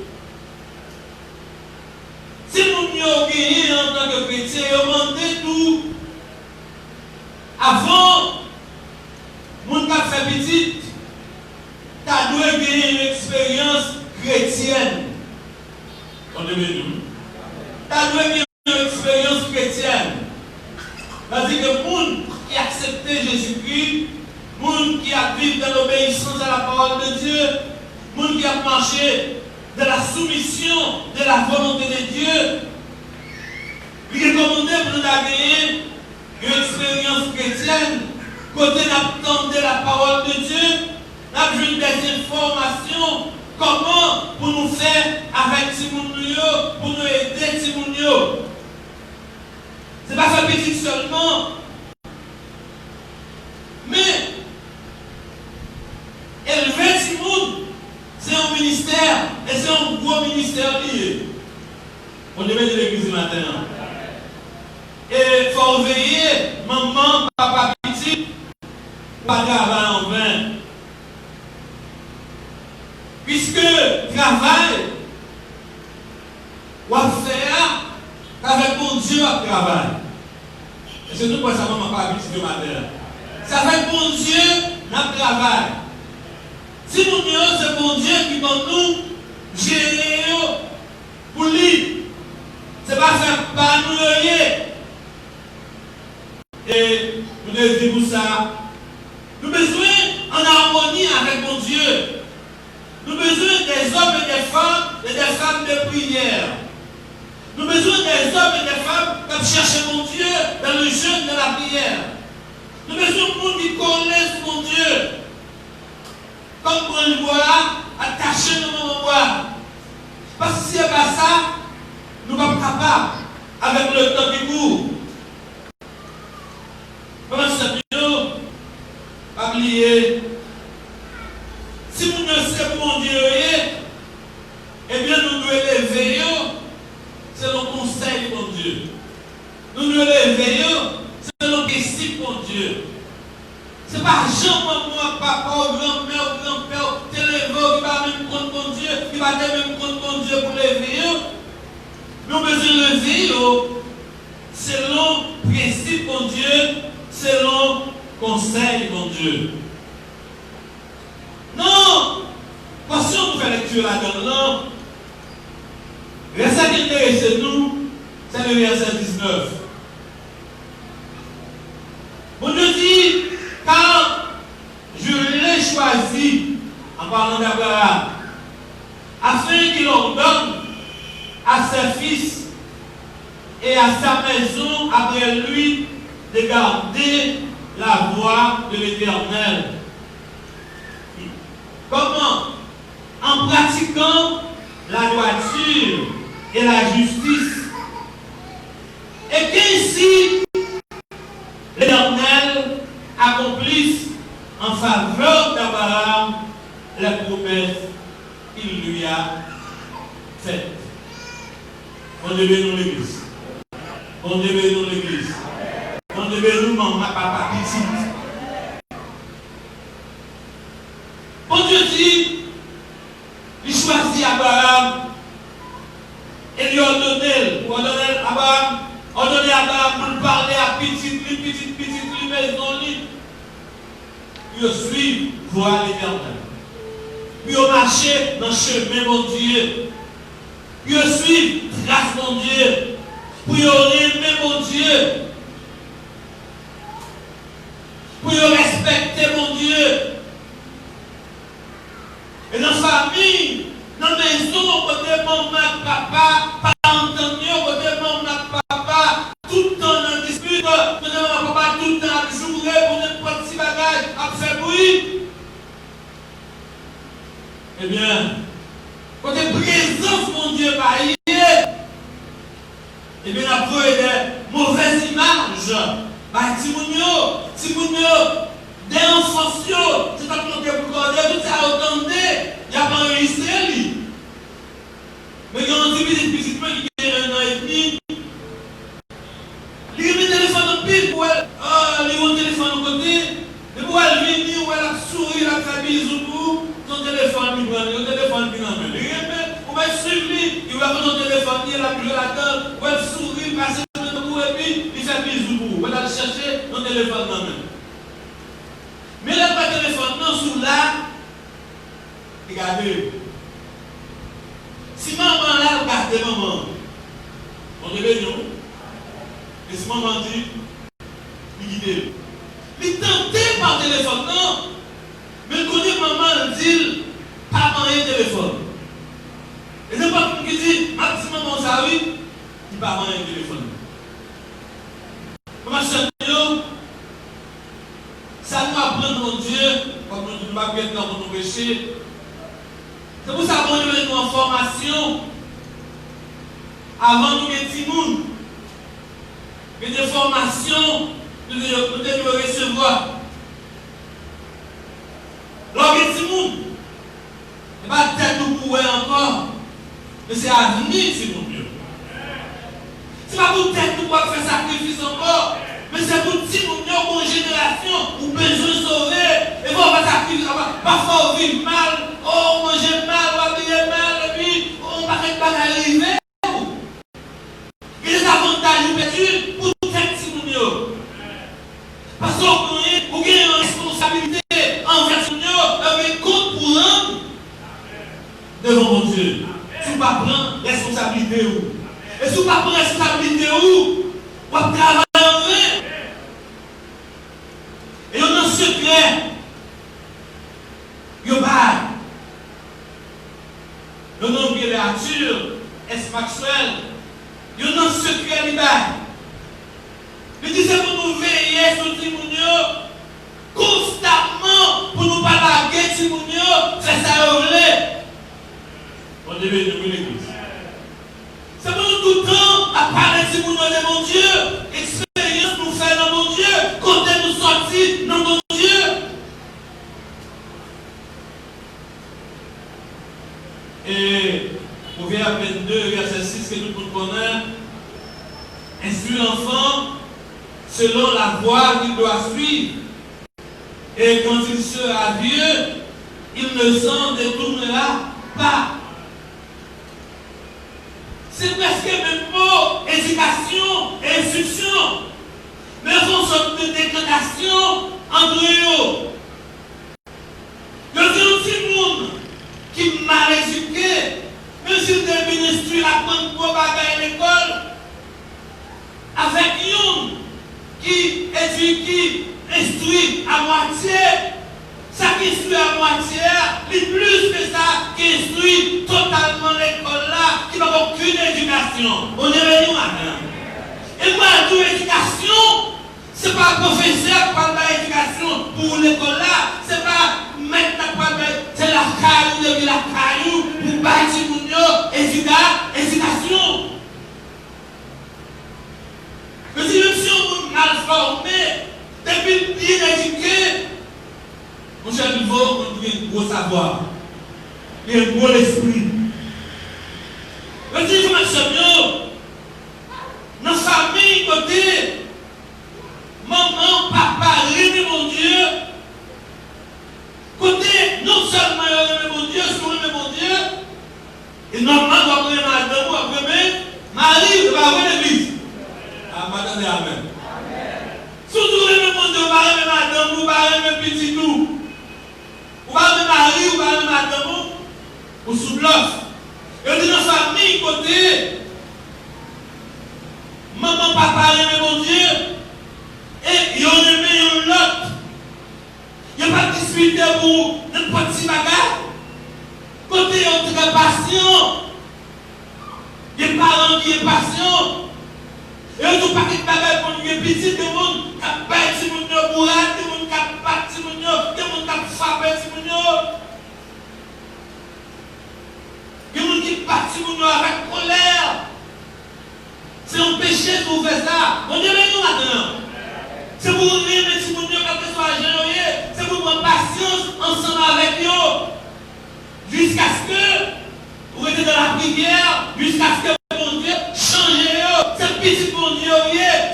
[SPEAKER 3] Si nous avons gagné en tant que chrétien, nous avons demandé tout avant, nous avons fait petit, tu as dû gagner une expérience chrétienne. On devait nous. Tu as dû gagner une expérience chrétienne. C'est-à-dire que le monde qui a accepté Jésus-Christ, le monde qui a vécu dans l'obéissance à la parole de Dieu, le monde qui a marché de la soumission de la volonté de Dieu, il est commandé pour nous gagner une expérience chrétienne, côté d'attendre la parole de Dieu, d'avoir des informations, comment pour nous faire avec Timounio, pour nous aider Timounio. Ce n'est pas faire petit seulement, mais élever Timoun, c'est un ministère, et c'est un gros ministère lié. On devait de l'église matin. Et il faut veiller, maman, papa, petit, pas travailler en vain. Puisque travail, on va faire avec mon Dieu à travail. Et c'est tout pour ça que maman, papa, petit de matin. C'est avec mon Dieu à travail. Si nous disons c'est bon Dieu qui va nous gérer pour lui, ce n'est pas faire pas nous rien. Et nous devons dire pour ça, nous avons besoin en harmonie avec mon Dieu. Nous avons besoin des hommes et des femmes de prière. Nous avons besoin des hommes et des femmes qui cherchent mon Dieu dans le jeûne de la prière. Nous avons besoin de monde qui connaissent mon Dieu. Comme pour le voir, attaché dans mon bois. Parce que si ce n'est pas ça, nous ne sommes pas capables, avec le temps qui court. Pendant ce temps, pas oublier, si nous ne savons pas mon Dieu, eh bien nous devons élever selon le conseil de mon Dieu. Nous devons élever selon le principe de mon Dieu. Ce n'est pas Jean, papa, grand-mère, grand-père, télévo qui va même prendre mon Dieu, qui va même prendre mon Dieu pour lever. Nous avons besoin de lever selon le principe de mon Dieu, selon le conseil de mon Dieu. Non! Parce que nous faisons lecture là-dedans, le verset qui intéresse nous, c'est le verset 19. Mon Dieu dit, car je l'ai choisi, en parlant d'Abraham, afin qu'il ordonne à ses fils et à sa maison après lui de garder la voie de l'Éternel. Comment? En pratiquant la droiture et la justice. Et qu'ainsi l'Éternel accomplisse en faveur d'Abraham les promesses qu'il lui a faites. On devait nous l'église. On devait nous l'église. On devait nous maman, papa, petit. Bon Dieu dit, il choisit Abraham et lui ordonner, pour ordonner Abraham pour parler à petite, maison, il suit voir l'Éternel. Puis il marche dans le chemin, mon Dieu. Puis il suit grâce, mon Dieu. Puis il aimer, mon Dieu. Puis il respecter, mon Dieu. Et dans la famille, dans la maison, côté maman, papa, pas entendu, côté maman, papa, tout le temps dans la dispute, côté maman, papa, tout le temps à jouer pour n'importe quel bagage, à faire bruit. Eh bien, côté présence, mon Dieu, va y aller. Et bien après, des mauvaises images. Bah, Timounio, des enfants, c'est pas pour que vous connaissez, tout ça entendez, il n'y a pas enregistré, lui. Mais il y a un petit peu qui est un an et demi. Il met le téléphone en pile pour elle. Il met le téléphone de côté. Et pour elle venir, ou elle a souri, elle a fait bisous pour son téléphone, le téléphone qui n'en met. Il remet, on va suivre lui, il va prendre son téléphone, il a plus la tête, ou elle sourit, passer le bout et puis il fait bisous pour vous. Elle va chercher son téléphone dans la main. Mais là, le téléphone non sous là, regardez. Si maman là, regardez maman. On réveille nous. Et si maman dit, il guide. Il tenté par téléphone, non. Mais quand maman dit, pas moyen téléphone. Et c'est pas qui dit, si maman ça oui, il pas moyen téléphone. Comment ça nous apprend mon Dieu, comme nous ne pouvons pas être dans nos péchés. C'est pour ça qu'on nous met en formation avant nous mettre Timoun. Mais des formations, nous devons recevoir. Lorsque Timoun, ce n'est pas tête nous pourrait encore, mais c'est à venir Timoun. Ce n'est pas pour tête nous pouvoir faire sacrifice encore. Mais c'est pour Timoun, pour une génération où besoin de sauver. Et vous, on va sacrifier, parfois on vit mal, on mange mal, on va payer mal, et puis on va arriver. Il y a des avantages perdus pour tout Timoun. Parce qu'on a une responsabilité envers Timoun, un compte pour l'homme devant mon Dieu. Si vous ne pas prendre responsabilité où? Et si vous ne pas prendre responsabilité où? On va travailler en vain. Et on a un secret. On a oublié Arthur, S. Maxwell. On a un secret libre. Il disait pour nous veiller sur Timounio constamment pour nous pas laguer Timounio, c'est ça au voulez. On devait nous l'église. C'est pour nous tout le temps à parler de Timounio de mon Dieu. Expérience nous fait dans mon Dieu. Côté nous sortir dans mon Dieu. Et Proverbe 22, verset 6 que tout le monde connaît. Instruis l'enfant selon la voie qu'il doit suivre. Et quand il sera vieux, il ne s'en détournera pas. C'est presque le même mot, éducation et instruction. Mais ils ont une sorte de déclaration entre eux. Il y a un petit monde qui est mal éduqué, même s'il est ministre, il apprend pour bagaille à l'école, avec une qui éduque, qui instruit à moitié. Ça qui instruit à moitié, les plus que ça qui instruit totalement l'école là, qui n'a aucune éducation. On est venu maintenant. Et moi, toute éducation, ce n'est pas un professeur qui parle d'éducation pour l'école là, ce n'est pas maintenant c'est la caillou, depuis la caillou, pour bâtir éducation. Mais si même si on est mal formé, depuis bien éduqué, mon cher niveau, on a un gros savoir. Il y a un gros esprit. Mais si je me souviens, dans la famille, côté, maman, papa, aimez mon Dieu. Côté, non seulement aimez mon Dieu, si vous aimez mon Dieu, et normalement, vous apprenez madame, vous apprenez Marie, vous avez l'église. Ah, madame, amen. Surtout aimez mon Dieu, vous aimez madame, vous aimez petit nous. Vous allez marier, vous allez madame, ou sous bluff. Et dans la famille, côté, maman, papa, aimez mon Dieu, et ils ont aimé l'autre. Il n'y a pas de disputé pour n'importe qui bagarre. Côté, on est très patient. Il y a des parents qui sont patients. Et on ne pas de bagarre pour nous, petit, des gens qui ont bâti mon Dieu pour elle, des gens qui ont bâti mon Dieu, des gens qui ont frappé mon Dieu. Des gens qui ont bâti mon Dieu avec colère. C'est un prière jusqu'à ce que mon Dieu change. C'est petit bon Dieu,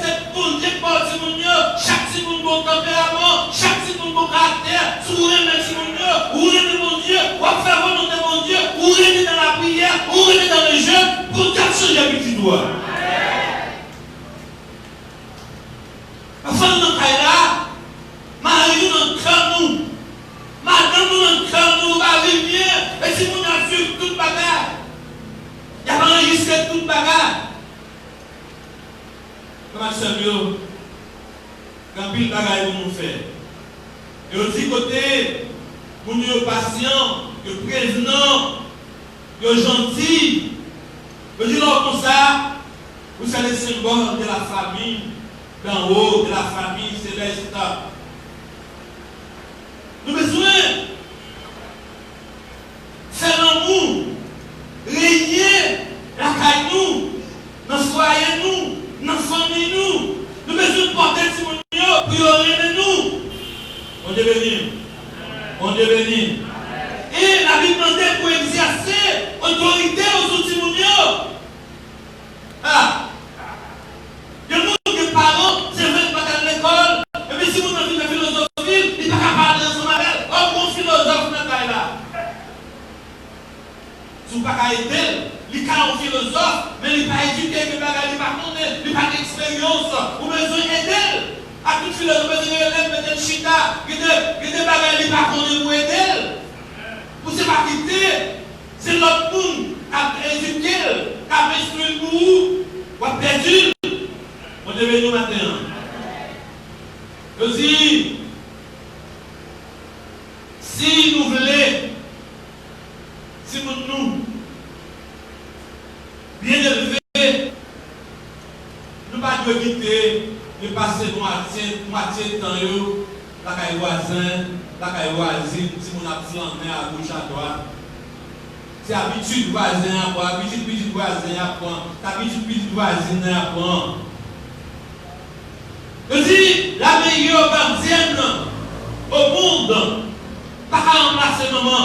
[SPEAKER 3] c'est bon Dieu pour tout le monde. Chaque petit bon tempérament, chaque petit bon caractère, sourire merci mon Dieu, ou rester mon Dieu, ou faire volonté mon Dieu, ou rester dans la prière, ou rester dans le jeûne, pour qu'elle change un petit doigt. Enfin, dans le cas là, Marie nous dans le cœur nous, madame nous dans le cœur nous, va venir, et si nous avons vu toute bagarre, il n'y a pas enregistré toute bagarre. Comment ça veut dire? Quand pile bagarre pour nous faire. Et aussi côté, pour nous patients, que président, que gentil, que dis comme ça, vous savez le symbole de la famille, d'en haut, de la famille céleste. Nous avons besoin de faire l'amour, régner la caille nous, dans le foyer nous, dans la famille nous. Nous avons besoin de porter le témoignage pour y nous. On Dieu béni. On Dieu béni. Et la Bible demande pour exercer autorité aux témoignages. Ah! Il y a des gens qui parlent, c'est vrai, pas à l'école. Et puis si vous avez une philosophie, il n'y a pas qu'à parler ensemble avec. Oh, mon philosophe, n'est pas là. Si vous n'avez pas été, il n'y a un philosophe, mais il n'est pas éduqué, il n'a pas d'expérience. Vous avez besoin d'aider. À toute philosophe, vous avez besoin d'aider chita, il y a des bagages qui ne pas pour aider. Vous ne savez pas quitter. C'est l'autre monde qui a éduqué, qui a instruit pour vous, qui a perdu. On devait nous matin. Je dis, si nous voulons, si nous bien élevés, nous ne pas quitter, de passer moitié de temps, la caille voisin, la caille voisine, si on a flanqué à gauche à droite. C'est habitude voisin à prendre, habitude petit voisin à prendre, habitude petit voisin à prendre. Je dis, la meilleure gardienne au monde, pas à remplacer maman.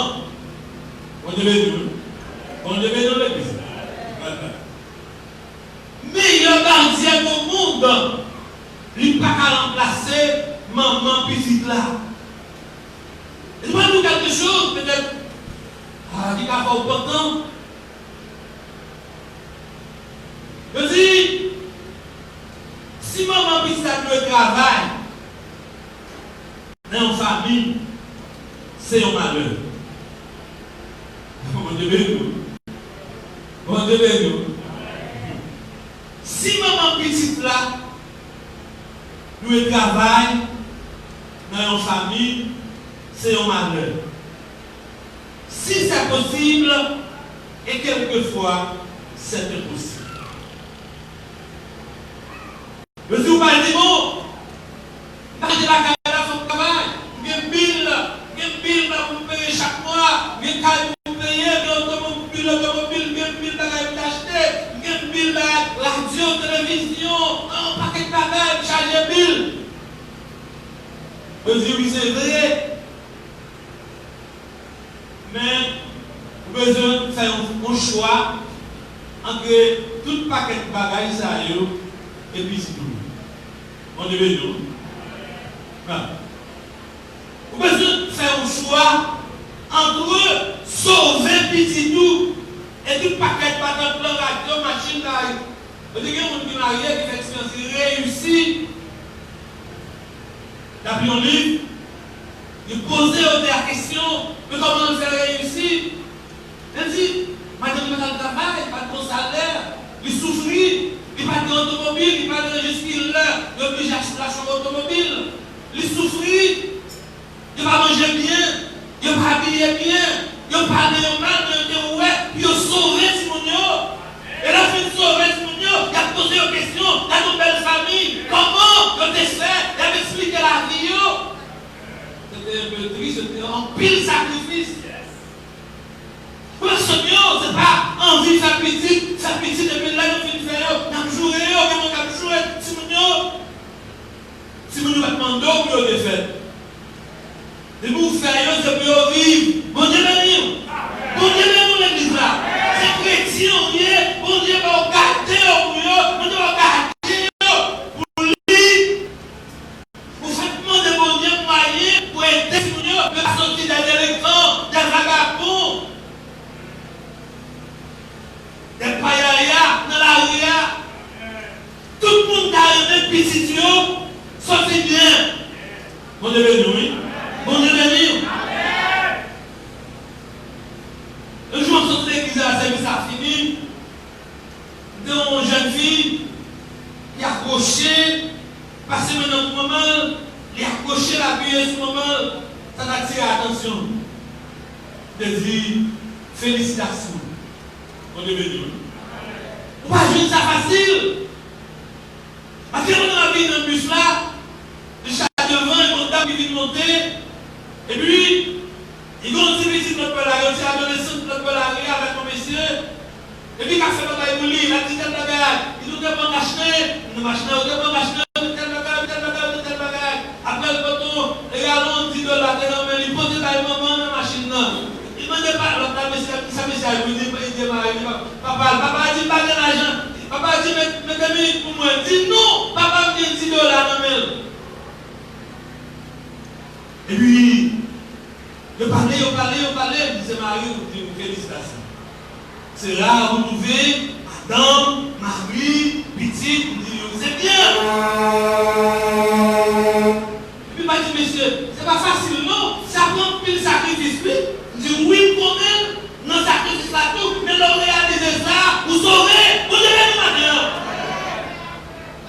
[SPEAKER 3] On devait nous l'église. Meilleure gardienne au monde, il pas à remplacer maman petite là. Et moi, nous quelque chose, peut-être, qui a fait important. Je dis, si maman petite a le travail, dans une famille, c'est un malheur. On devait nous. Si maman petite là, nous travail dans une famille, c'est un malheur. Si c'est possible, et quelquefois, c'est impossible. Je dis, vous parlez bon, parce que la carrière son travail, il y a une pile pour vous payer chaque mois, il y a une carrière pour vous payer, il y a automobile, il y a une pile pour acheter, il y a une pile pour la radio, télévision, un paquet de bagages, charger pile. Je dis, oui, c'est vrai. Mais vous avez besoin de faire un choix entre tout paquet de bagages et puis c'est tout. On devait nous. Vous avez besoin de faire un choix entre sauver petit tout et tout paquet de bagages, plan radio, machine là. Vous avez des gens qui sont mariés, qui font expérience réussie. D'après un livre, il posait la question de comment on fait réussir. Elle dit, madame, il n'a pas de travail, pas de bon salaire, il souffrit, il n'a pas d'automobile, il n'a pas de jusqu'il l'heure, il est obligé d'acheter la chambre automobile. Il souffrit, il va manger bien, il va habiller bien, il va parler mal, il va ouais, puis il a sauvé Simonio. Et la fin de sauver Simonio, il a posé une question, il a une belle famille, comment il a fait, il a expliqué la vie. C'était un peu triste, c'était un pile sacrifice. Pour le Seigneur, ce n'est pas envie de faire petit, et puis là, nous finissons faire, nous avons joué, nous avons joué, Simonio va demander où vous avez fait. Et vous faire, c'est pour vivre. Bon Dieu béni. Bon Dieu béni, l'église là. C'est chrétien. même petit sortez bien. Bon Dieu béni, oui. Bon Dieu béni. Un jour, on sortait de l'église à la service a fini. Une jeune fille qui a accroché, passé maintenant un moment, il a accroché la vie ce moment, ça a attiré l'attention. De dire félicitations. On est venu. On va jouer ça facile. Parce que on a vu dans le bus là, le chat devant, une dame qui vient monter, et puis, il y a un petit petit notre pelage, un petit adolescent notre pelage avec mon monsieur. Et puis, il a fait le bagage pour lui, il a dit tel bagage, il nous demande d'acheter, il nous machine, il nous demande d'acheter, tel bagage. Après le bâton, regardons $10, il pose la maman dans la machine là. Il ne demande pas, alors, ça me dit, il dit, papa a dit, pas d'argent. Papa a dit, mais 2 minutes pour moi. Il dit, non, papa me dit $10 dans le. Et puis, il parlait, il disait, Marie, vous félicitations. C'est là, vous trouvez Madame, Marie, petite, c'est bien. Et puis, il m'a dit, monsieur, c'est pas facile, non? Ça prend pile sacrifice, oui. Je dis, oui, pour elle, non, sacrifice là tout, mais l'on réalise ça, vous saurez, vous devez nous maintenant.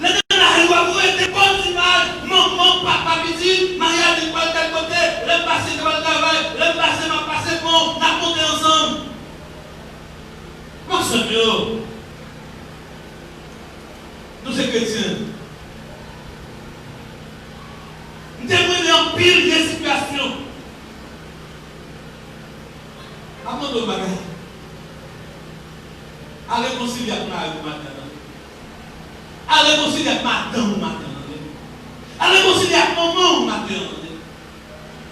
[SPEAKER 3] Les deux là, vous avez des bonnes images, maman, papa, petite, Marie a dit, quoi, tel côté, le passé devant le travail, le passé m'a passé bon, on a monté ensemble. Mon Seigneur, nous sommes chrétiens. Nous devons en pile des situations. Avant de bagage, à réconcilier avec Marie maintenant. À réconcilier avec madame maintenant. À réconcilier avec maman maintenant.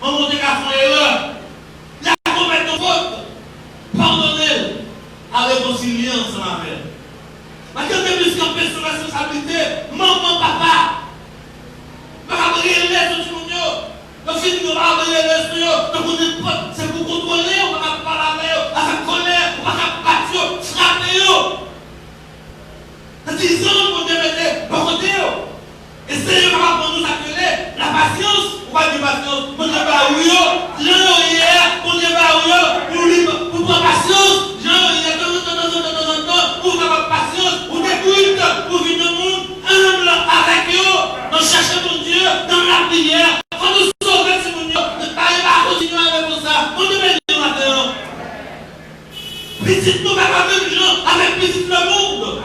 [SPEAKER 3] Maman de garçon est là. Il a commis nos fautes. Pardonnez. À réconcilier ensemble avec elle. Mais quand tu es campé sur la responsabilité, maman, papa, ne pas briller les autres. Donc si nous avons briller les autres, c'est pour contrôler, on ne va pas parler avec colère, on ne va pas battre, frapper. Dans 10 ans, on devait mettre bon côté. Essayez de nous appeler la patience, on va dire patience, on ne va pas oui, hier, on ne va pas oui, pour prendre patience, pour avoir patience, pour découvrir, pour vivre le monde, humble avec eux, dans chercher mon Dieu, dans la prière, il faut nous sauver ce mon Dieu, ne pas continuer avec ça, on devait dire maintenant. Petite nous va pas même gens avec petite le monde.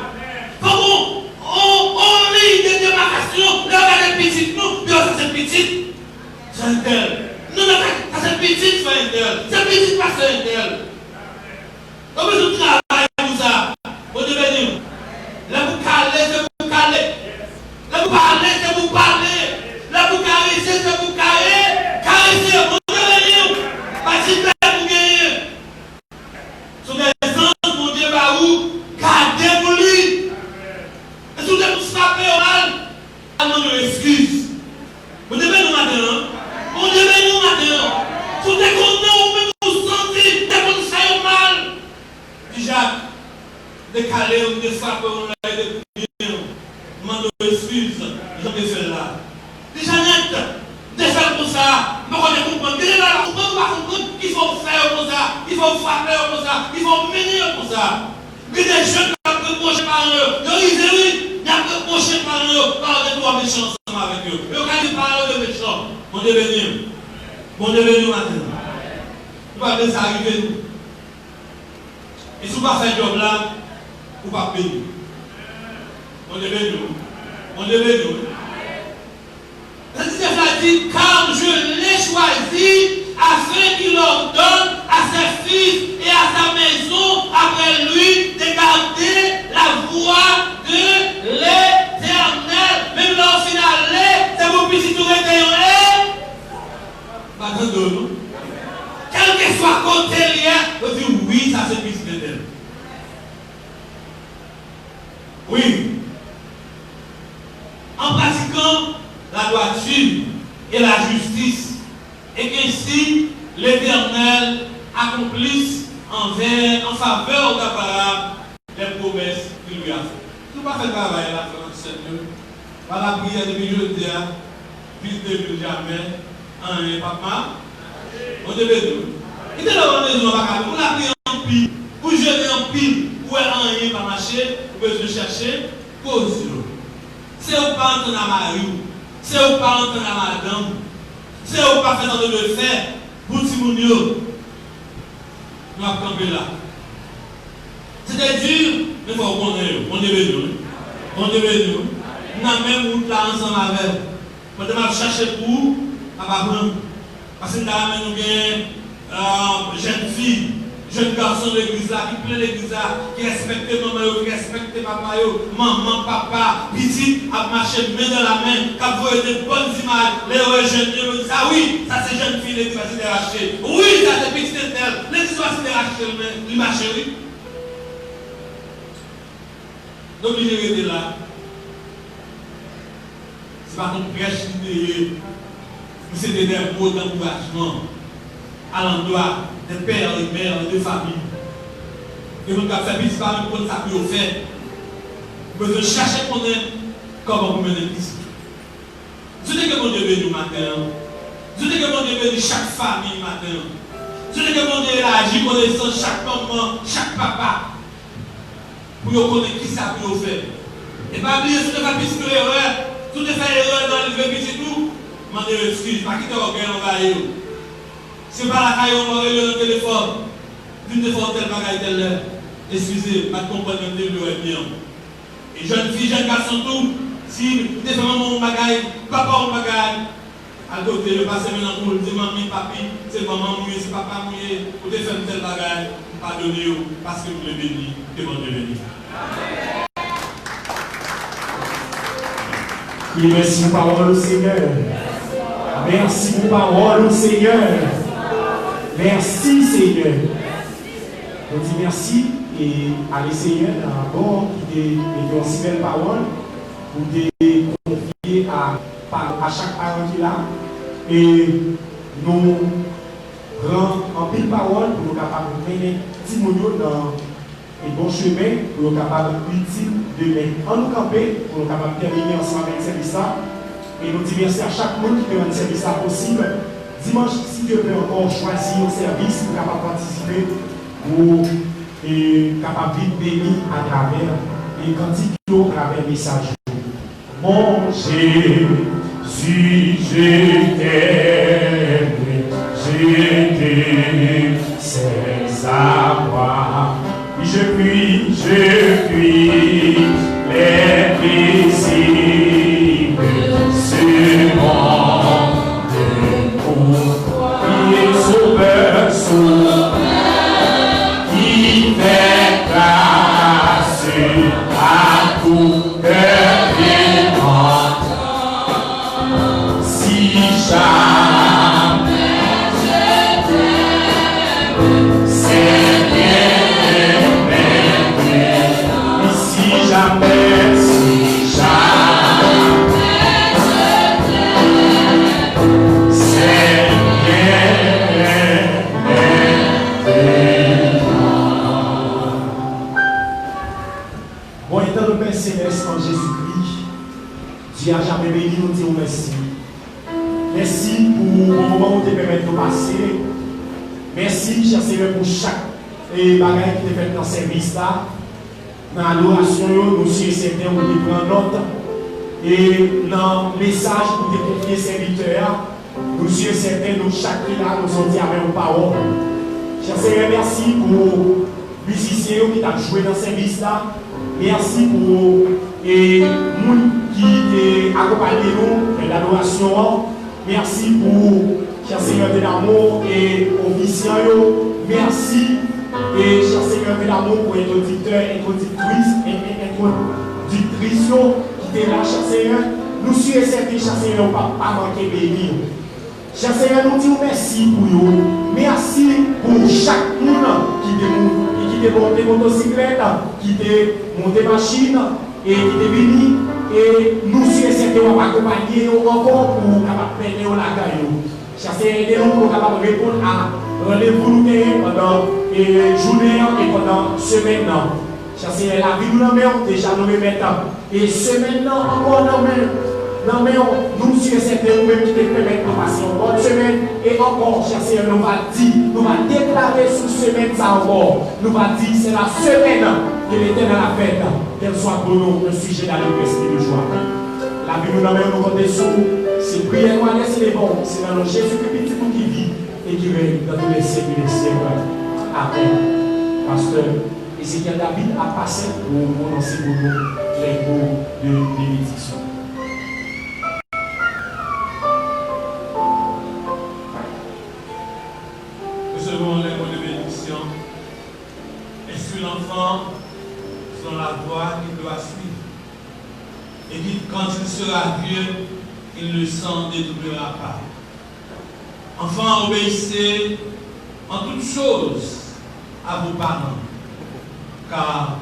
[SPEAKER 3] Comment on lit des démarcations, là on a des petites nous, puis ça c'est petite, c'est un tel. Non, ça c'est petite, c'est un tel. C'est petite, pas c'est un tel. Comment je travaille pour ça? Vous devez dire, là vous calez, c'est vous calez. Là vous parlez, c'est vous parlez. Là vous caressez, c'est vous caressez. Caressez, vous devez dire. Participer pour gagner. Sur des anges, mon Dieu, va où? Gardez pour lui. Et si vous devez vous frapper au mal, demandez une excuse. Vous devez nous maintenant. Vous devez nous maintenant. Si vous êtes content, vous pouvez vous sentir, vous devez vous mal. Jacques, décalé, on te frappe, on l'a aidé pour dire, demande excuse, j'en ai fait là. Déjà net, déjà pour ça, mais on est comprendre, déjà là, on ne va pas comprendre qu'il faut faire comme ça, il faut frapper comme ça, il faut mener comme ça. Mais des jeunes qui ont reproché par eux, ils disent oui, ils ont reproché par eux, par des trois méchants ensemble avec eux. Et quand ils parlent de méchants, on est venu. On est venu maintenant. On va laisser arriver nous. Et si vous ne faites pas ce job là, vous ne pouvez pas payer. On devait nous. On devait nous. La Bible dit, car je l'ai choisi afin qu'il ordonne à ses fils et à sa maison après lui de garder la voie de l'Éternel. Même là au final, c'est vos petits tours intérieurs. Quel que soit côté lien, vous dites oui, ça c'est petit de oui. En pratiquant la droiture et la justice, et qu'ainsi l'Éternel accomplisse en faveur d'Abraham les promesses qu'il lui a faites. Si vous ne faites pas travail là, Seigneur, Par la prière depuis jeudi, plus de jamais, un papa, on devait nous. Il était dans la maison, pour la prière en pile, pour jeûner en pile, pour rien pas marcher, pour se chercher, cause. C'est au pas entendre à Marie, c'est au pas entendre à madame, c'est au pas faire de le faire, pour Timounio. Nous avons campé là. C'est-à-dire, il faut qu'on on devait nous. On devait nous. Nous avons même route là ensemble avec. On devait chercher pour apprendre. Parce que nous avons une jeune fille, jeune garçon de l'église là, qui plein l'église là, qui respecte maman, qui respecte papa, maman, papa, petit, à marcher main dans la main, qui a vu des bonnes images, les jeunes, ils disent ah oui, ça c'est jeune fille, l'église va se déracher. Oui, ça c'est petit tel, l'église va se déracher, il marche, oui. Donc, il est là. C'est pas ton prêche qui c'est des mots d'encouragement à l'endroit des pères et mères de famille. Et vous avez fait petit pas même pour ça que vous faites. Vous devez chercher comment vous menez ici. Je dis que mon Dieu veut nous matin. Je dis que mon Dieu veut chaque famille matin. Je dis que mon Dieu agit connaissant chaque maman, chaque papa. Pour vous connaître qui ça peut vous faire. Et pas oublier si vous avez fait une erreur, tout est fait erreur dans le petit tout, demandez excuse, pas quitter l'orgueil en bas. Si vous pas la caille, on va le téléphone. D'une des fois, tel bagaille, tel l'heure. Excusez, pas de comprendre même de l'heure bien. Et jeune fille, jeune garçon, tout, si vous avez maman bagaille, papa on bagaille, à côté, le passé maintenant pour le dire maman, papi, c'est maman mouillé, c'est papa mouillé, vous avez fait tel bagaille, pardonnez-vous, parce que vous le bénissez, demandez béni.
[SPEAKER 1] Et merci pour parole au Seigneur. Merci pour parole au Seigneur. Merci Seigneur. On dit merci et à Seigneur d'abord qui te met aussi belle parole pour te confier à chaque parent qui est là et nous rend en pile parole pour nous capables de mener Timounio dans et bon chemin pour nous capables utile demain. En nous camper pour nous capables de terminer ensemble avec ce service là et nous dire merci à chaque monde qui peut rendre service là possible. Dimanche, si Dieu peut encore choisir un service pour capable participer pour capable de bénir à travers les cantiques, à travers le message. Mon Jésus, je t'aime, c'est à moi. Je puis les plaisirs de ce monde pour prier Sauveur qui fait grâce à tout cœur vivant. Si jamais je t'aime, c'est bien. Si jamais je t'aime, c'est bien. Bon, étant le Père Céleste en Jésus-Christ, Dieu a jamais béni, nous disons merci. Merci pour le moment où tu permets de passer. Merci, cher Seigneur, pour chaque bagaille qui te fait dans ce service-là. Dans l'adoration, nous sommes certains où nous prenons note. Et dans le message pour te confier serviteur, nous sommes certains, nous chacun là, nous sommes dit avec nos paroles. Cher Seigneur, merci pour les musiciens qui ont joué dans ce service-là. Merci pour les gens qui ont accompagné nous dans l'adoration. Merci pour, cher Seigneur de l'amour et officiants. Merci. Et cher Seigneur de l'amour pour les auditeurs et auditrices qui étaient là, cher Seigneur. Nous sommes certains, cher Seigneur, pas manquer béni. Cher Seigneur, nous disons merci pour vous. Merci pour chaque monde qui est monté motocyclette, qui est monté machine et qui est venu. Et nous sommes certains à accompagner encore pour peiner la gagne. Cher Seigneur, aidez-nous pour capable répondre à rendez-vous pendant journée et pendant semaine. Cher Seigneur, la vie nous l'emmène déjà nous remettons. Et ce maintenant encore nous sur certains nous-mêmes qui te permettent de passer une bonne semaine. Et encore, cher Seigneur, nous va dire, nous va déclarer sous semaine ça encore. Nous va dire c'est la semaine que l'Éternel a faite. Qu'elle soit pour nous un sujet d'aller esprit de joie. La vie nous l'emmène nous compter sur. C'est prière, c'est les bons. C'est dans le Jésus-Christ qui vit et qui règne dans tous les siècles des siècles. Amen. Pasteur Ezekiel David a passé pour prononcer pour nous les mots de bénédiction.
[SPEAKER 3] Recevons les mots de bénédiction. Instruis l'enfant selon la voie qu'il doit suivre. Et quand il sera vieux, il ne s'en détournera pas. Enfants, obéissez en toutes choses à vos parents, car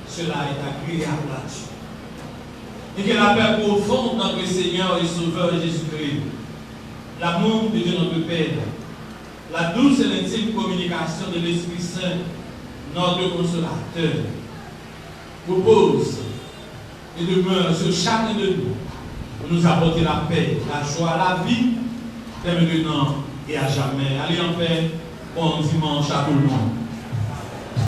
[SPEAKER 3] cela est agréable à Dieu. Et que la paix profonde de notre Seigneur et Sauveur Jésus-Christ, l'amour de Dieu notre Père, la douce et l'intime communication de l'Esprit Saint, notre consolateur, repose et demeure sur chacun de nous pour nous apporter la paix, la joie, la vie, dès maintenant et à jamais. Allez en paix, bon dimanche à tout le monde.